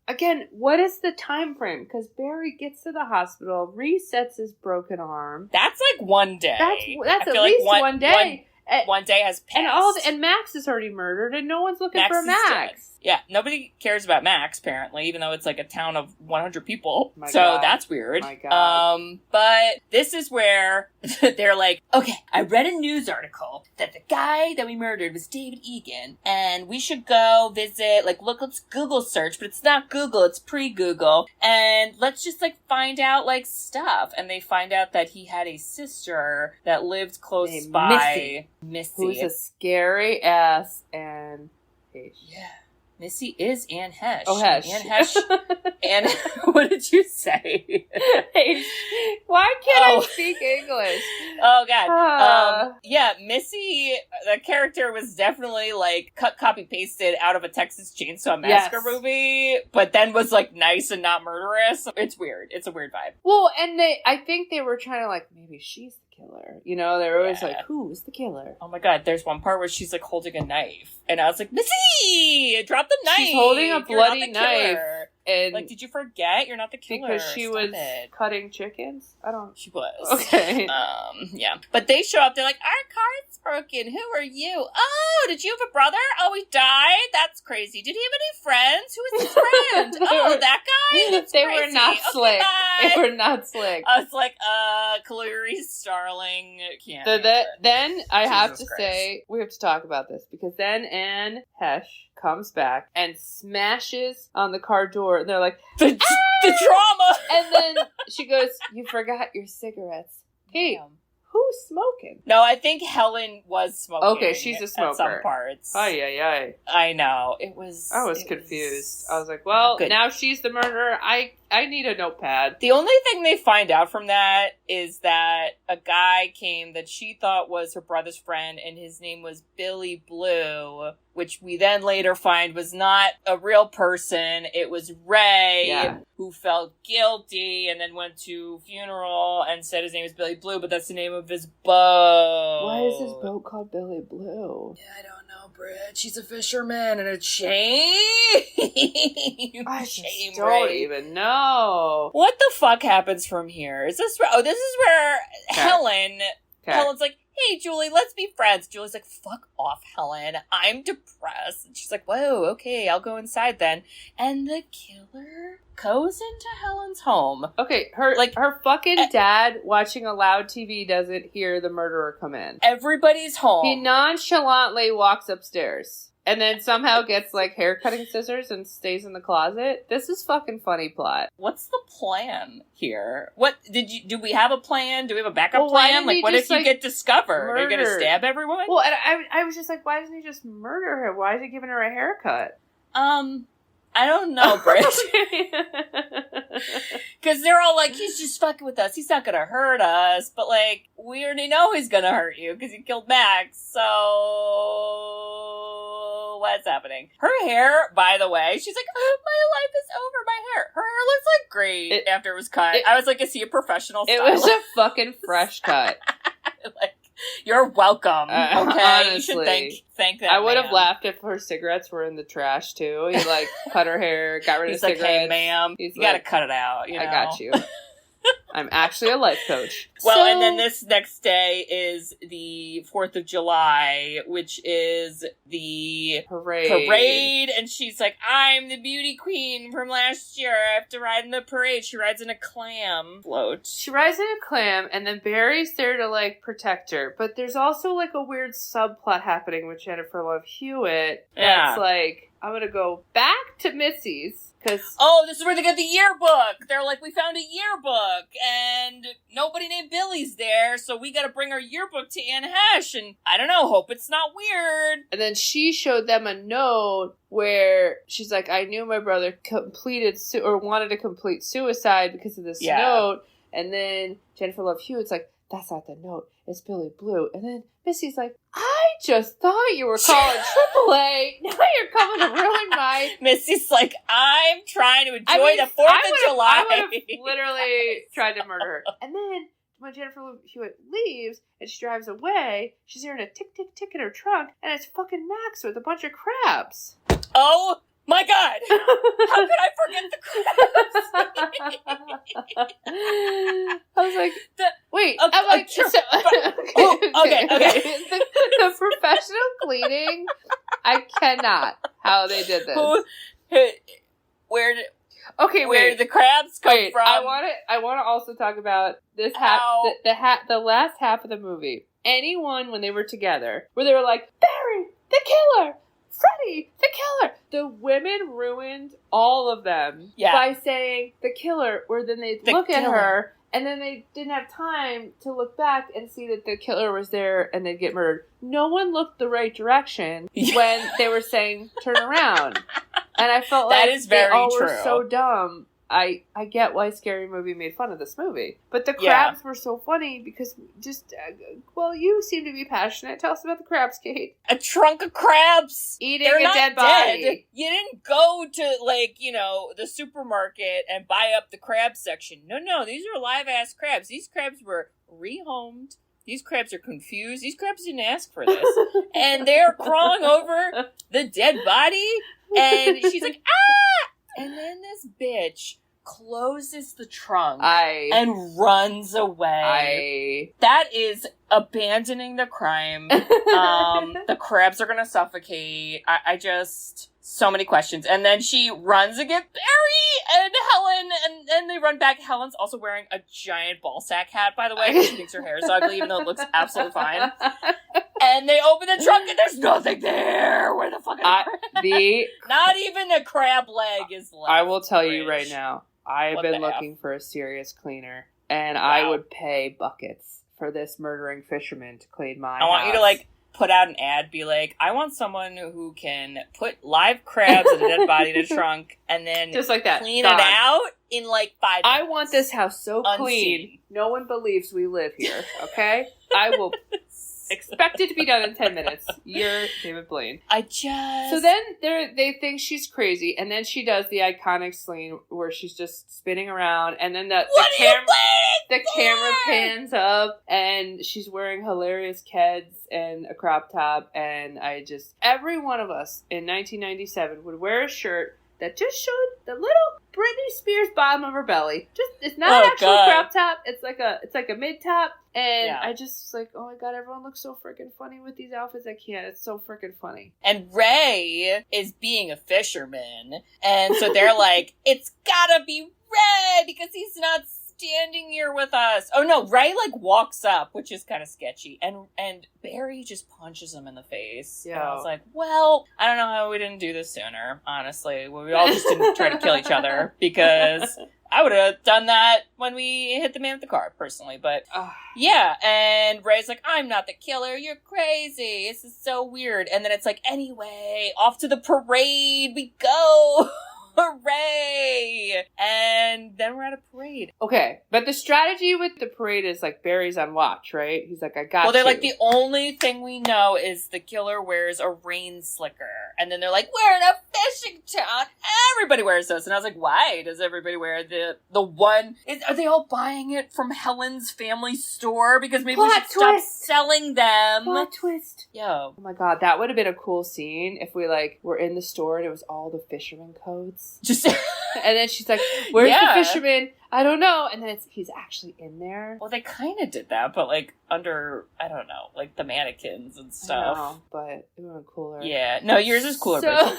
Again, what is the time frame? Because Barry gets to the hospital, resets his broken arm. That's like one day. That's at least like one day. One day has passed. And Max is already murdered, and no one's looking for Max. Yeah, nobody cares about Max, apparently, even though it's like a town of 100 people. That's weird. My God. But this is where they're like, okay, I read a news article that the guy that we murdered was David Egan, and we should go visit, like, let's Google search, but it's not Google, it's pre-Google, and let's just, like, find out, like, stuff. And they find out that he had a sister that lived close by. Missy. Who's a scary ass and Heche. Yeah. Missy is Anne Heche. Oh, Heche. Anne Heche. And what did you say? Why can't I speak English? Oh, God. Yeah, Missy, the character was definitely, like, copy-pasted out of a Texas Chainsaw Massacre movie, but then was, like, nice and not murderous. It's weird. It's a weird vibe. Well, and I think they were trying to, like, maybe she's the killer. You know, they were always like, who's the killer? Oh, my God. There's one part where she's, like, holding a knife. And I was like, Missy! Drop the knife! She's holding a bloody knife. And like, did you forget? You're not the killer. Because she was cutting chickens? She was. Okay. Yeah. But they show up, they're like, our car's broken. Who are you? Oh, did you have a brother? Oh, he died? That's crazy. Did he have any friends? Who is his friend? Oh, that guy? That's they crazy. were not slick. Bye. They were not slick. I was like, Clarice Starling can't. Then I have to say, we have to talk about this, because then Anne Heche comes back and smashes on the car door, and they're like, the drama! And then she goes, you forgot your cigarettes. Hey, who's smoking? No, I think Helen was smoking. Okay, she's a smoker. At some parts. Ay. I know. I was confused. I was like, well, now she's the murderer. I I need a notepad. The only thing they find out from that is that a guy came that she thought was her brother's friend, and his name was Billy Blue, which we then later find was not a real person. It was Ray, who felt guilty and then went to funeral and said his name is Billy Blue, but that's the name of his boat. Why is his boat called Billy Blue? Yeah, I don't know, Bridget. She's a fisherman in a chain. I just don't even know. What the fuck happens from here? Is this where... Oh, this is where Helen... Helen's like, hey, Julie, let's be friends. Julie's like, fuck off, Helen. I'm depressed. And she's like, whoa, okay, I'll go inside then. And the killer goes into Helen's home. Okay, her fucking dad watching a loud TV doesn't hear the murderer come in. Everybody's home. He nonchalantly walks upstairs. And then somehow gets, like, hair-cutting scissors and stays in the closet. This is fucking funny plot. What's the plan here? Do we have a plan? Do we have a backup plan? Like, what if you get discovered? Are you gonna stab everyone? Well, and I was just like, why doesn't he just murder her? Why is he giving her a haircut? I don't know, Bridget. Because they're all like, he's just fucking with us. He's not gonna hurt us. But, like, we already know he's gonna hurt you because he killed Max. So... what's happening? Her hair, by the way, she's like, oh, my life is over, my hair. Her hair looks like great after it was cut. I was like, is he a professional stylist? It was a fucking fresh cut. Like, you're welcome. Okay, honestly, you should thank that. I would have laughed if her cigarettes were in the trash too. He like cut her hair, got rid of cigarettes. He's like, hey, ma'am, you gotta cut it out. You know? I got you. I'm actually a life coach. Well, and then this next day is the 4th of July, which is the parade. And she's like, I'm the beauty queen from last year. I have to ride in the parade. She rides in a clam float. She rides in a clam, and then Barry's there to, like, protect her. But there's also, like, a weird subplot happening with Jennifer Love Hewitt. That's like, I'm gonna go back to Missy's. This is where they get the yearbook. They're like, we found a yearbook, and nobody named Billy's there, so we gotta bring our yearbook to Aunt Heche, and I don't know, hope it's not weird. And then she showed them a note where she's like, I knew my brother wanted to complete suicide because of this note, and then Jennifer Love Hewitt's like, that's not the note, it's Billy Blue. And then Missy's like, I just thought you were calling AAA. Now you're coming to ruin my... Missy's like, I'm trying to enjoy the 4th of July. I would have literally tried to murder her. And then when Jennifer Love Hewitt leaves and she drives away, she's hearing a tick, tick, tick in her trunk, and it's fucking Max with a bunch of crabs. Oh my God! How could I forget the crabs? I was like, wait. Okay, I'm like, okay. The professional cleaning, I cannot. How they did this? Where did the crabs come from? I want to also talk about this the last half of the movie. Anyone when they were together, where they were like, Barry, the killer. Freddie, the killer! The women ruined all of them by saying the killer, where then they'd look at her, and then they didn't have time to look back and see that the killer was there, and they'd get murdered. No one looked the right direction when they were saying, turn around. And I felt like they all were so dumb. I get why Scary Movie made fun of this movie. But the crabs were so funny because you seem to be passionate. Tell us about the crabs, Kate. A trunk of crabs. Eating a dead body. You didn't go to, the supermarket and buy up the crab section. No, these are live-ass crabs. These crabs were rehomed. These crabs are confused. These crabs didn't ask for this. And they're crawling over the dead body. And she's like, ah! And then this bitch closes the trunk and runs away. That is abandoning the crime. The crabs are going to suffocate. So many questions. And then she runs and gets Barry and Helen, and they run back. Helen's also wearing a giant ball sack hat, by the way, because she thinks her hair is ugly, even though it looks absolutely fine. And they open the trunk, and there's nothing there. Where the fuck are the crabs? Not even a crab leg is left. I will tell you right now, I have been looking for a serious cleaner, and I would pay buckets for this murdering fisherman to clean my house. I want you to, put out an ad, be like, I want someone who can put live crabs and a dead body in a trunk and then just like that, clean it out in like 5 minutes. I want this house so clean, no one believes we live here, okay? I will expect it to be done in 10 minutes. You're David Blaine. So then they think she's crazy, and then she does the iconic scene where she's just spinning around, and then the camera pans up, and she's wearing hilarious Keds and a crop top, and every one of us in 1997 would wear a shirt that just showed the little Britney Spears bottom of her belly. It's not an actual crop top. It's like a mid top. And I just was like, oh my God, everyone looks so freaking funny with these outfits. I can't. It's so freaking funny. And Ray is being a fisherman. And so they're like, it's gotta be Ray because he's not standing here with us. Oh no, Ray walks up, which is kind of sketchy, and Barry just punches him in the face. Yeah. And I was like, well, I don't know how we didn't do this sooner, honestly. We all just didn't try to kill each other, because I would have done that when we hit the man with the car, personally. But yeah, and Ray's like, I'm not the killer, you're crazy, this is so weird. And then it's like, anyway, off to the parade we go. Hooray! And then we're at a parade. Okay, but the strategy with the parade is Barry's on watch, right? He's like, I got you. Well, they're like, the only thing we know is the killer wears a rain slicker. And then they're like, we're in a fishing town. Everybody wears those. And I was like, why does everybody wear the one? Are they all buying it from Helen's family store? Because maybe we should stop selling them. Plot twist. Yo. Oh my God, that would have been a cool scene if we were in the store and it was all the fisherman coats. And then she's like, where's the fisherman? I don't know. And then he's actually in there. Well, they kind of did that, but under, I don't know, the mannequins and stuff. I know, but it would have been cooler. Yeah. No, yours is cooler, so...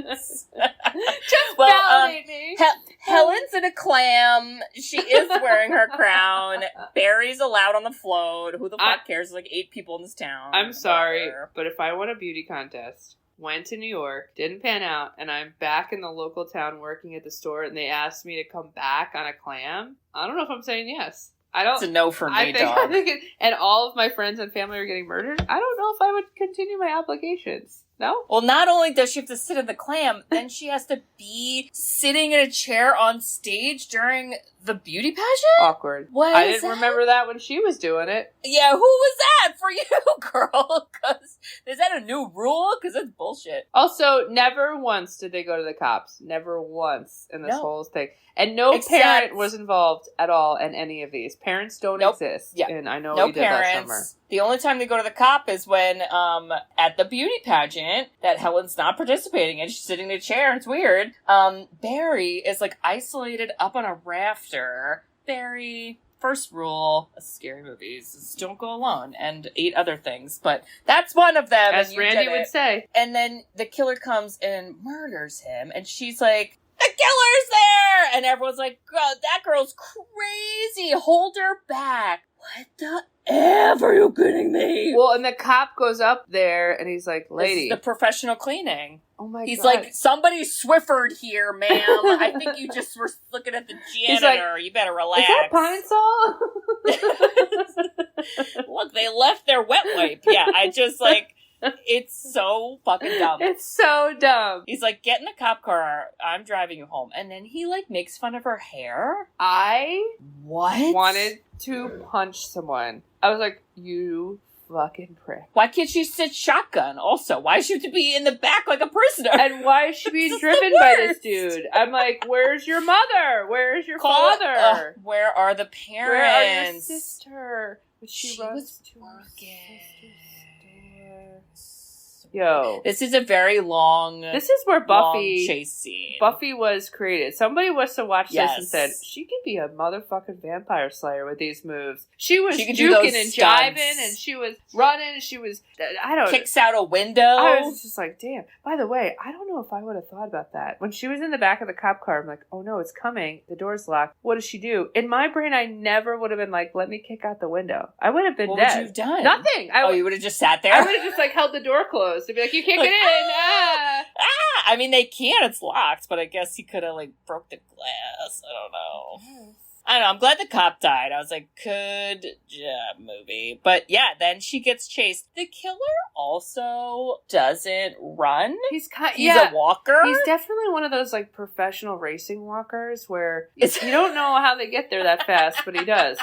Just validate me. Helen's in a clam. She is wearing her crown. Barry's allowed on the float. Who the fuck cares? There's 8 people in this town. I'm sorry, but if I won a beauty contest, went to New York, didn't pan out, and I'm back in the local town working at the store, and they asked me to come back on a clam, I don't know if I'm saying yes. It's a no for me, dog. I think and all of my friends and family are getting murdered. I don't know if I would continue my obligations. No? Well, not only does she have to sit in the clam, then she has to be sitting in a chair on stage during the beauty pageant? Awkward. I didn't remember that when she was doing it. Yeah, who was that for you, girl? Is that a new rule? Because it's bullshit. Also, never once did they go to the cops. Never once in this whole thing. And no parent was involved at all in any of these. Parents don't exist. Yeah. And I know we did last summer. The only time they go to the cop is when, at the beauty pageant that Helen's not participating in. She's sitting in a chair. It's weird. Barry is isolated up on a rafter. Barry, first rule of scary movies is don't go alone, and 8 other things. But that's one of them. As Randy would say. And then the killer comes and murders him, and she's like, the killer's there! And everyone's like, that girl's crazy. Hold her back. What the F are you kidding me? Well, and the cop goes up there and he's like, lady. This is the professional cleaning. Oh my God. He's like, somebody Swiffered here, ma'am. I think you just were looking at the janitor. You better relax. Is that Pine Sol? Look, they left their wet wipe. Yeah, I just it's so fucking dumb. It's so dumb. He's like, get in the cop car. I'm driving you home. And then he makes fun of her hair. I wanted to punch someone. I was like, you fucking prick. Why can't she sit shotgun also? Why does she have to be in the back like a prisoner? And why is she being driven by this dude? I'm like, where's your mother? Where's your father? Where are the parents? Where are your sister? She was working. Yo. This is a very long This is where Buffy chase scene. Buffy was created. Somebody must have watched this and said, she could be a motherfucking vampire slayer with these moves. She was juking and jiving, and she was running, and she was, kicks out a window. I was just like, damn. By the way, I don't know if I would have thought about that. When she was in the back of the cop car, I'm like, oh no, it's coming. The door's locked. What does she do? In my brain, I never would have been like, let me kick out the window. I would have been dead. What would you have done? Nothing. You would have just sat there? I would have just held the door closed to be like, you can't get in. I mean, they can. It's locked, but I guess he could have broke the glass. I don't know. I don't know. I'm glad the cop died. I was like, good job, movie. But yeah, then she gets chased. The killer also doesn't run. He's a walker. He's definitely one of those like professional racing walkers where you don't know how they get there that fast, but he does.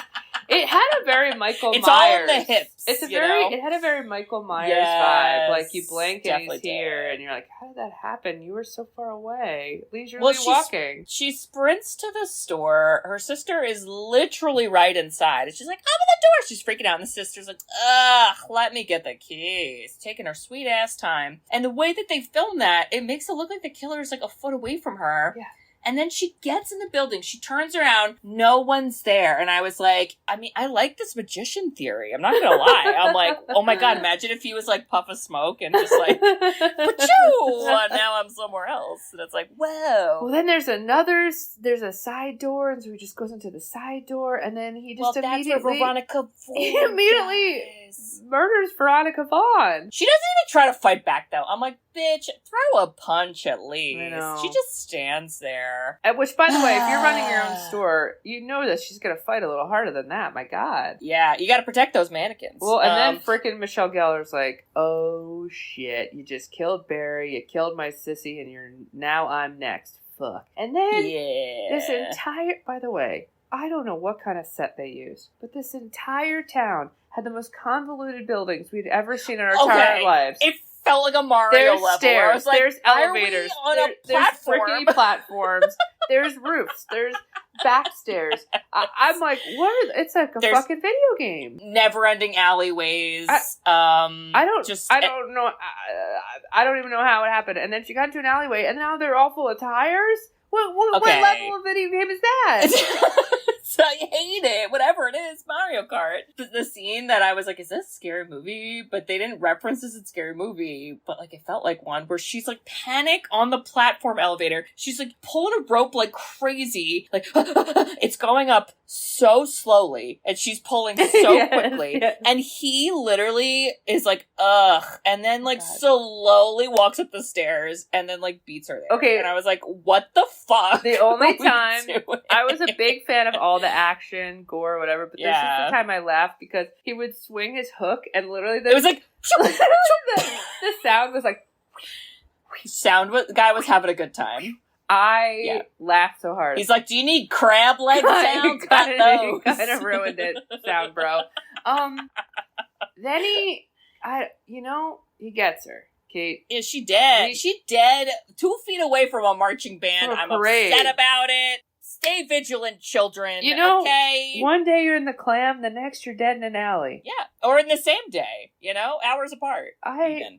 It had a very Michael Myers. It's all in the hips. It had a very Michael Myers vibe. Like you blink and he's here, and you're like, how did that happen? You were so far away, leisurely walking. She sprints to the store. Her sister is literally right inside, and she's like, "I'm at the door." She's freaking out, and the sister's like, "Ugh, let me get the keys." Taking her sweet ass time, and the way that they film that, it makes it look like the killer is like a foot away from her. Yeah. And then she gets in the building. She turns around. No one's there. And I was like, I like this magician theory. I'm not going to lie. I'm like, oh my God, imagine if he was like puff of smoke and just like, pachoo! Now I'm somewhere else. And it's like, whoa. Well, then there's a side door. And so he just goes into the side door. And then he just immediately murders Veronica Vaughn. She doesn't even try to fight back, though. I'm like, bitch, throw a punch at least. I know. She just stands there. Which, by the way, if you're running your own store, you know that she's going to fight a little harder than that. My God. Yeah, you got to protect those mannequins. Well, and then frickin' Michelle Gellar's like, oh shit, you just killed Barry, you killed my sissy, and now I'm next. Fuck. And then this entire, by the way, I don't know what kind of set they used, but this entire town had the most convoluted buildings we'd ever seen in our entire lives. It felt like a Mario level. Stairs, I was like, there's elevators, there's rickety platforms, there's roofs, there's back stairs. I'm like, it's like a fucking video game. Never-ending alleyways. I don't know. I don't even know how it happened. And then she got into an alleyway, and now they're all full of tires. What level of video game is that? So I hate it. Whatever it is, Mario Kart. The scene that I was like, is this a scary movie? But they didn't reference this in Scary Movie. But like, it felt like one where she's like panic on the platform elevator. She's like pulling a rope like crazy. Like, it's going up so slowly. And she's pulling so quickly. Yes. And he literally is like, ugh. And then like slowly walks up the stairs and then like beats her there. Okay. And I was like, what the fuck? The only time I was a big fan of all the action, gore, whatever, but this is the time I laughed because he would swing his hook and literally it was like the sound was like the guy was having a good time. I laughed so hard. He's like, do you need crab leg sounds? Got those. He kind of ruined it, sound bro. Then he gets her. Kate. Is she dead? She dead 2 feet away from a marching band. I'm upset about it. Stay vigilant, children. Okay? One day you're in the clam, the next you're dead in an alley. Yeah, or in the same day, hours apart. I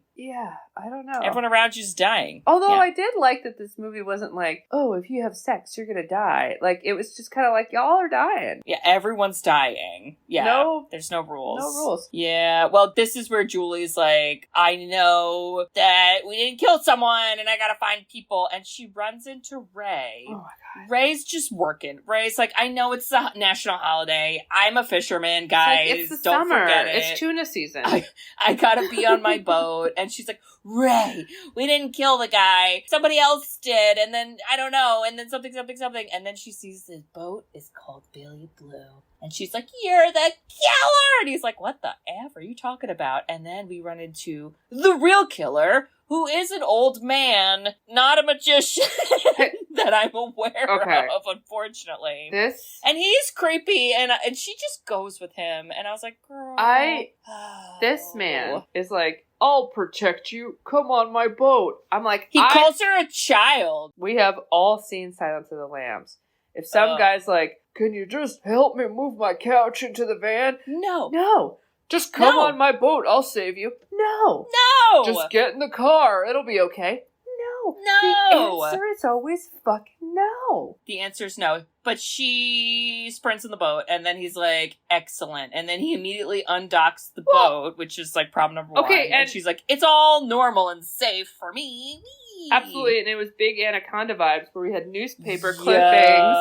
don't know. Everyone around you's dying. Although I did like that this movie wasn't like, oh, if you have sex, you're gonna die. Like, it was just kind of like, y'all are dying. Yeah, everyone's dying. Yeah, there's no rules. No rules. Yeah, well, this is where Julie's like, I know that we didn't kill someone, and I gotta find people. And she runs into Ray. Oh my God. Ray's just working. Ray's like, I know it's a national holiday. I'm a fisherman, guys. It's the Don't summer. forget it. It's tuna season. I gotta be on my boat. And she's like, Ray, we didn't kill the guy. Somebody else did. And then, I don't know. And then something. And then she sees the boat is called Billy Blue. And she's like, you're the killer! And he's like, what the F are you talking about? And then we run into the real killer, who is an old man, not a magician that I'm aware of, unfortunately. And he's creepy, and she just goes with him. And I was like, girl. This man is like, I'll protect you. Come on my boat. I'm like, he calls her a child. We have all seen Silence of the Lambs. If some guy's like, can you just help me move my couch into the van? No. Just come on my boat. I'll save you. No. Just get in the car. It'll be okay. No. The answer is always fucking no. The answer is no. But she sprints in the boat, and then he's like, excellent. And then he immediately undocks the boat, which is like problem number one. And she's like, it's all normal and safe for me. Whee! Absolutely. And it was big Anaconda vibes where we had newspaper clippings.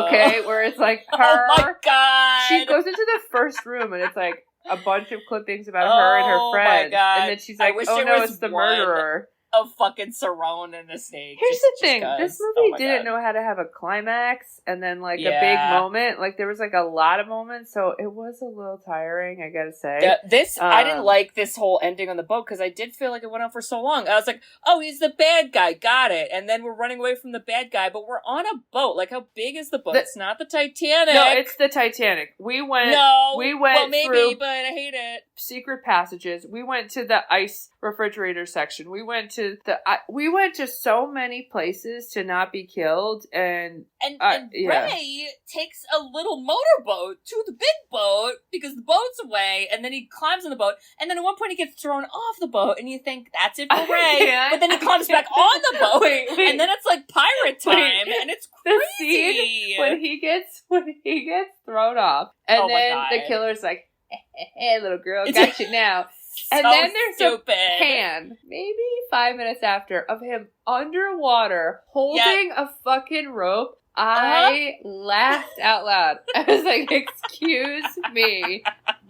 Okay, where it's like her. Oh my God. She goes into the first room, and it's like a bunch of clippings about her and her friends. My God. And then she's like, oh no, it's the murderer. of fucking Cerrone and the snake. Here's the thing. This movie didn't know how to have a climax and then, like, a big moment. Like, there was, like, a lot of moments, so it was a little tiring, I gotta say. I didn't like this whole ending on the boat, because I did feel like it went on for so long. I was like, oh, he's the bad guy, got it. And then we're running away from the bad guy, but we're on a boat. Like, how big is the boat? It's not the Titanic. No, it's the Titanic. We went maybe, but I hate it. Secret passages. We went to the ice refrigerator section. We went to so many places to not be killed, and Ray takes a little motorboat to the big boat because the boat's away, and then he climbs on the boat, and then at one point he gets thrown off the boat, and you think that's it for Ray, but then he climbs back on the boat, and then it's like pirate time, and it's crazy. The scene when he gets thrown off, and then the killer's like, hey, little girl, got you now. And then there's a pan, maybe 5 minutes after, of him underwater holding a fucking rope. I laughed out loud. I was like, excuse me,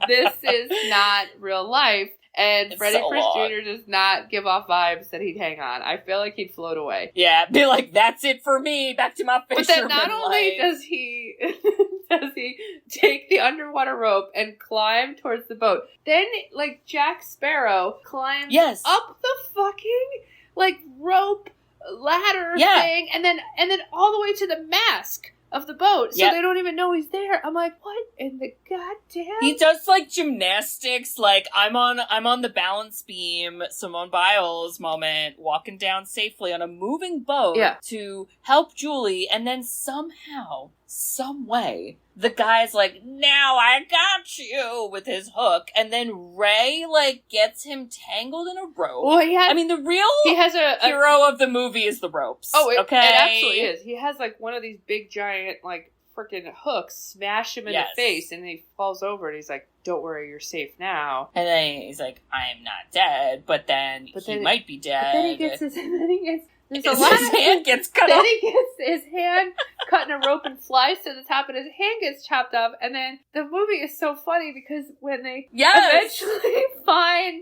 this is not real life. And Freddie Prinze Jr. does not give off vibes that he'd hang on. I feel like he'd float away. Yeah, be like, that's it for me, back to my fisherman. But then not only does he take the underwater rope and climb towards the boat, then, like, Jack Sparrow climbs up the fucking, like, rope ladder thing, and then all the way to the mast of the boat, so they don't even know he's there. I'm like, what in the goddamn? He does, like, gymnastics, like, I'm on the balance beam, Simone Biles moment, walking down safely on a moving boat to help Julie, and then somehow, some way, the guy's like, now I got you, with his hook, and then Ray, like, gets him tangled in a rope. Well, the real hero of the movie is the ropes. Oh, it absolutely is. He has, like, one of these big, giant, like, freaking hooks, smash him in the face, and he falls over, and he's like, don't worry, you're safe now. And then he's like, I am not dead, but then he might be dead. But then he gets his hand gets cut off. Then he gets his hand cut in a rope and flies to the top, and his hand gets chopped off. And then the movie is so funny because when they eventually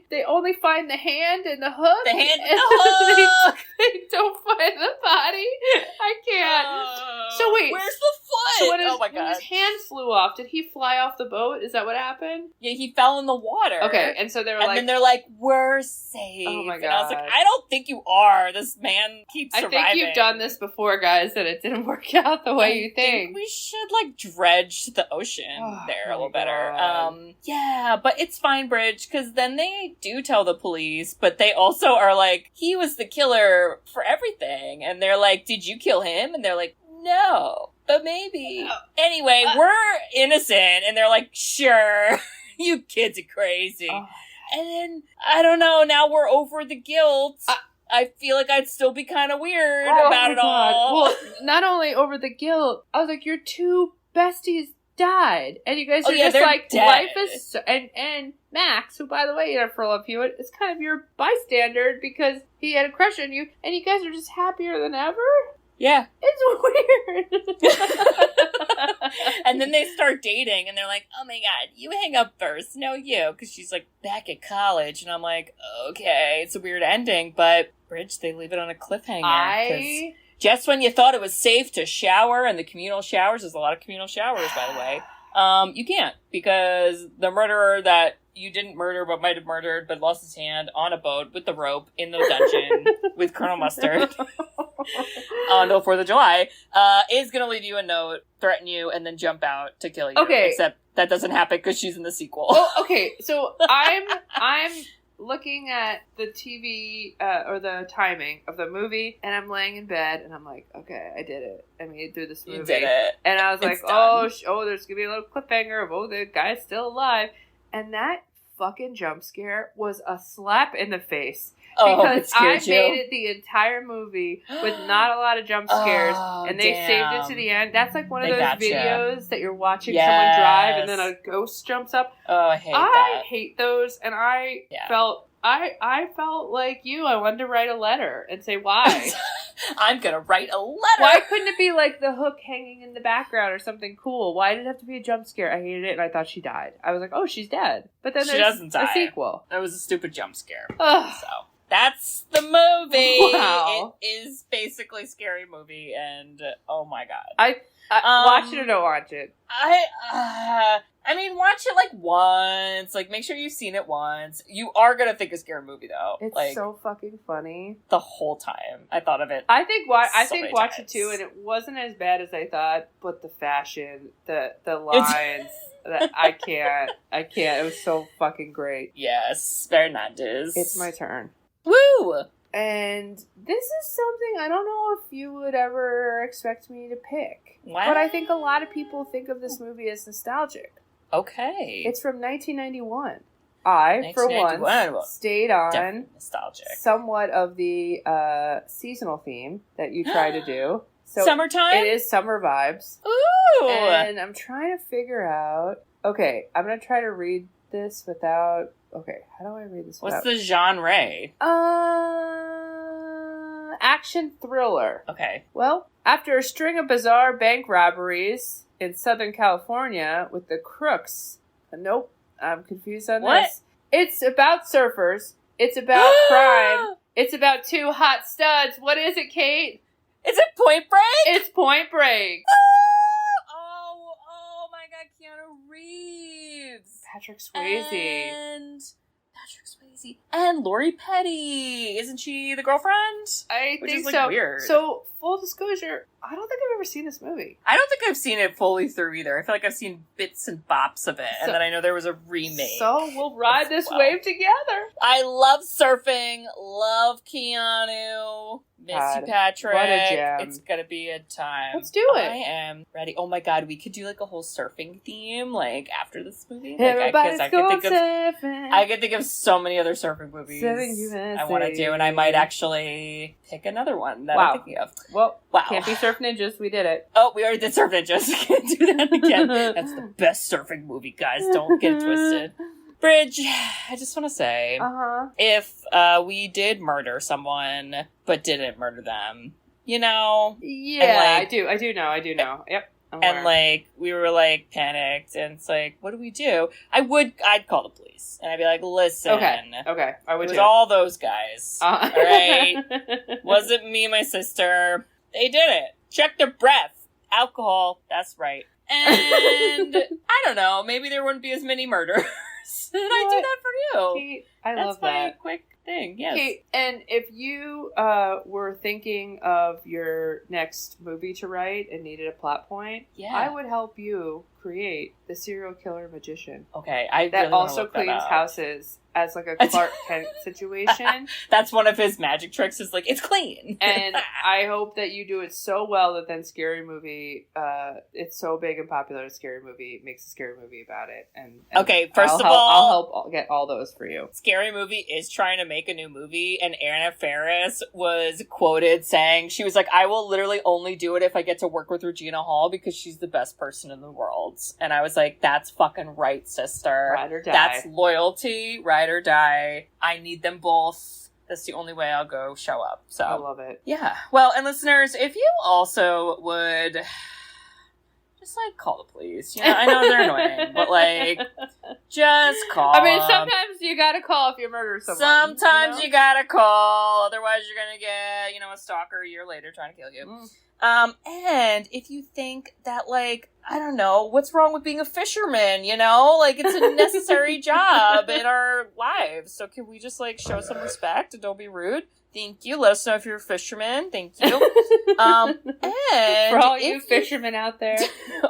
they only find the hand and the hook. The hand and the hook! They don't find the body. I can't. So wait. Where's the foot? So when his hand flew off, did he fly off the boat? Is that what happened? Yeah, he fell in the water. Okay, and so then they're like, we're safe. Oh my God. And I was like, I don't think you are. This man keeps surviving. I think you've done this before, guys, and it didn't work out the way you think. We should, like, dredge the ocean there a little better. Yeah, but it's fine, Bridge, because then they do tell the police, but they also are like, he was the killer for everything. And they're like, did you kill him? And they're like, no, but maybe. Anyway, we're innocent. And they're like, sure, you kids are crazy. And then, I don't know, now we're over the guilt. I feel like I'd still be kind of weird about it all. Well, not only over the guilt, I was like, your two besties died. And you guys are just like, dead. Life is... So, and Max, who, by the way, Jennifer Love Hewitt, is kind of your bystander because he had a crush on you, and you guys are just happier than ever? Yeah. It's weird. And then they start dating, and they're like, oh my God, you hang up first. No, you. Because she's like back at college. And I'm like, okay, it's a weird ending. But, Bridge, they leave it on a cliffhanger. Just when you thought it was safe to shower, and the communal showers, there's a lot of communal showers, by the way, you can't. Because the murderer that you didn't murder but might have murdered but lost his hand on a boat with the rope in the dungeon with Colonel Mustard on the 4th of July is going to leave you a note, threaten you, and then jump out to kill you. Okay. Except that doesn't happen because she's in the sequel. Oh, okay. So I'm looking at the TV or the timing of the movie, and I'm laying in bed, and I'm like, okay, I did it. I made it through this movie. You did it. And I was like, there's going to be a little cliffhanger of, the guy's still alive. And that fucking jump scare was a slap in the face. Because I made it the entire movie with not a lot of jump scares, and they saved it to the end. That's like one of those videos that you're watching someone drive, and then a ghost jumps up. Oh, I hate that. I hate those, and I felt like you. I wanted to write a letter and say why. I'm gonna write a letter. Why couldn't it be like the hook hanging in the background or something cool? Why did it have to be a jump scare? I hated it, and I thought she died. I was like, oh, she's dead. But then she doesn't die. A sequel. That was a stupid jump scare. Ugh. So That's the movie. Wow. It is basically a scary movie, and oh my god. Watch it or don't watch it. I mean, watch it like once. Like, make sure you've seen it once. You are gonna think it's a scary movie, though. It's like, so fucking funny. The whole time I thought of it. I think watch times. it too, and it wasn't as bad as I thought. But the fashion, the lines, I can't. It was so fucking great. Yes, Fernandez. It's my turn. Woo! And this is something I don't know if you would ever expect me to pick. What? But I think a lot of people think of this movie as nostalgic. Okay. It's from 1991. I, for once, stayed on nostalgic. somewhat of the seasonal theme that you try to do. So summertime? It is summer vibes. Ooh! And I'm trying to figure out... Okay, I'm going to try to read this without... Okay, how do I read this without... What's the genre? Action thriller. Okay. Well, after a string of bizarre bank robberies in Southern California with the crooks... Nope, I'm confused on this. It's about surfers. It's about crime. It's about two hot studs. What is it, Kate? Is it Point Break? It's Point Break. Oh my god, Keanu Reeves. Patrick Swayze. And Lori Petty. Isn't she the girlfriend? I Which think is, so. Weird. So, full disclosure, I don't think I've ever seen this movie. I don't think I've seen it fully through either. I feel like I've seen bits and bops of it, and then I know there was a remake. So, we'll ride this wave together. I love surfing. Love Keanu. Miss you, Patrick. What a gem. It's gonna be a time. Let's do it. I am ready. Oh my god, we could do like a whole surfing theme, like after this movie. Everybody's going surfing. I could think of so many other surfing movies USA. I want to do, and I might actually pick another one that I'm thinking of. Well, can't be Surf Ninjas. We did it. Oh, we already did Surf Ninjas. Can't do that again. That's the best surfing movie, guys. Don't get it twisted. Bridge, I just want to say, if we did murder someone but didn't murder them, you know? Yeah, I do know. Yep. And, like, we were, like, panicked, and it's like, what do we do? I'd call the police, and I'd be like, listen. Okay, I would It was too. all those guys, alright? Wasn't me and my sister. They did it. Check their breath. Alcohol, that's right. And, I don't know, maybe there wouldn't be as many murders. And I do that for you. Kate, I love that. That's my quick thing, yes. Kate, and if you were thinking of your next movie to write and needed a plot point, I would help you create the serial killer magician. Okay, I that really also look cleans that up. houses as like a Clark Kent situation. That's one of his magic tricks. Is like it's clean. And I hope that you do it so well that then Scary Movie, it's so big and popular. Scary Movie makes a scary movie about it. And okay, first of all, all, I'll help get all those for you. Scary Movie is trying to make a new movie, and Anna Faris was quoted saying she was like, "I will literally only do it if I get to work with Regina Hall because she's the best person in the world." And I was like, "That's fucking right, sister. Ride or die. That's loyalty. Ride or die. I need them both. That's the only way I'll go show up." So I love it. Yeah. Well, and listeners, if you also would just like call the police. You know, I know they're annoying, but like just call. I mean, sometimes you gotta call if you murder someone. Sometimes you gotta call, otherwise you're gonna get, a stalker a year later trying to kill you. And if you think that, like, I don't know, what's wrong with being a fisherman, Like, it's a necessary job in our lives. So can we just, like, show some respect and don't be rude? Thank you. Let us know if you're a fisherman. Thank you. And for all you fishermen out there.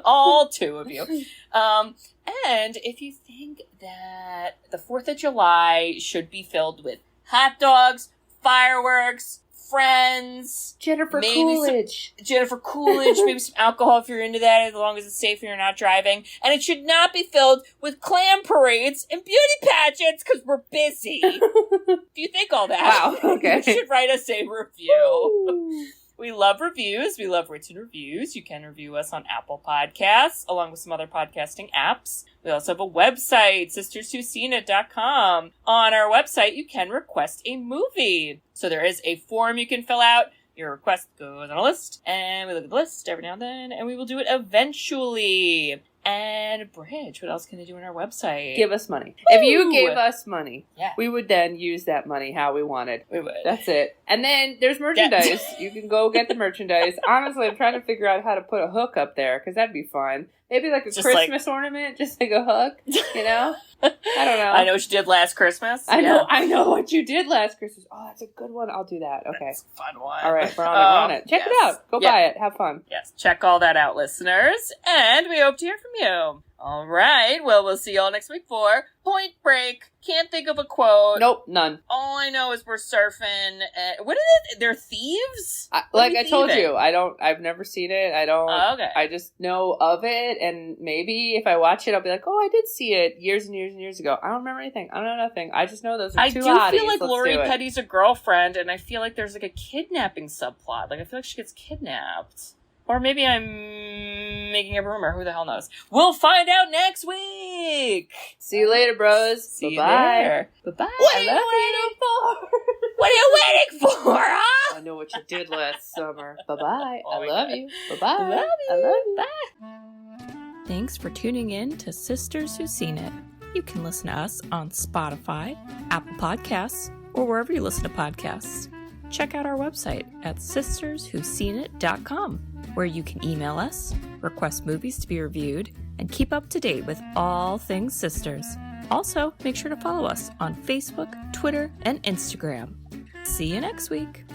All two of you. And if you think that the 4th of July should be filled with hot dogs, fireworks, friends, Jennifer Coolidge, maybe some alcohol if you're into that, as long as it's safe and you're not driving. And it should not be filled with clam parades and beauty pageants because we're busy. If you think all that, wow, okay, you should write us a review. We love reviews. We love written reviews. You can review us on Apple Podcasts, along with some other podcasting apps. We also have a website, sisterswhoseenit.com. On our website, you can request a movie. So there is a form you can fill out. Your request goes on a list, and we look at the list every now and then, and we will do it eventually. And Bridge, what else can they do on our website? Give us money. Woo! If you gave us money, yeah, we would then use that money how we wanted. We would. That's it. And then there's merchandise. You can go get the merchandise. Honestly, I'm trying to figure out how to put a hook up there because that'd be fun. Maybe like a just Christmas ornament, just like a hook, you know? I don't know. I know what you did last Christmas. I know what you did last Christmas. Oh, that's a good one. I'll do that. Okay. That's a fun one. All right, we're on it. Check it out. Go buy it. Have fun. Yes, check all that out, listeners. And we hope to hear from you. All right, well, we'll see y'all next week for Point Break. Can't think of a quote. Nope, none. All I know is we're surfing. What is it? They're thieves? Like I told you, I've never seen it. I don't. Oh, okay. I just know of it, and maybe if I watch it, I'll be like, oh, I did see it years and years and years ago. I don't remember anything. I don't know nothing. I just know those are two hotties. I do feel like Lori Petty's a girlfriend, and I feel like there's like a kidnapping subplot. Like I feel like she gets kidnapped. Or maybe I'm making a rumor. Who the hell knows? We'll find out next week. See you later, bros. See you there. Bye-bye. What are you waiting for? What are you waiting for, huh? I know what you did last summer. Bye-bye. Oh I love you. Bye-bye. I love you. I love you. Bye. Thanks for tuning in to Sisters Who've Seen It. You can listen to us on Spotify, Apple Podcasts, or wherever you listen to podcasts. Check out our website at sisterswho'veseenit.com, where you can email us, request movies to be reviewed, and keep up to date with all things sisters. Also, make sure to follow us on Facebook, Twitter, and Instagram. See you next week.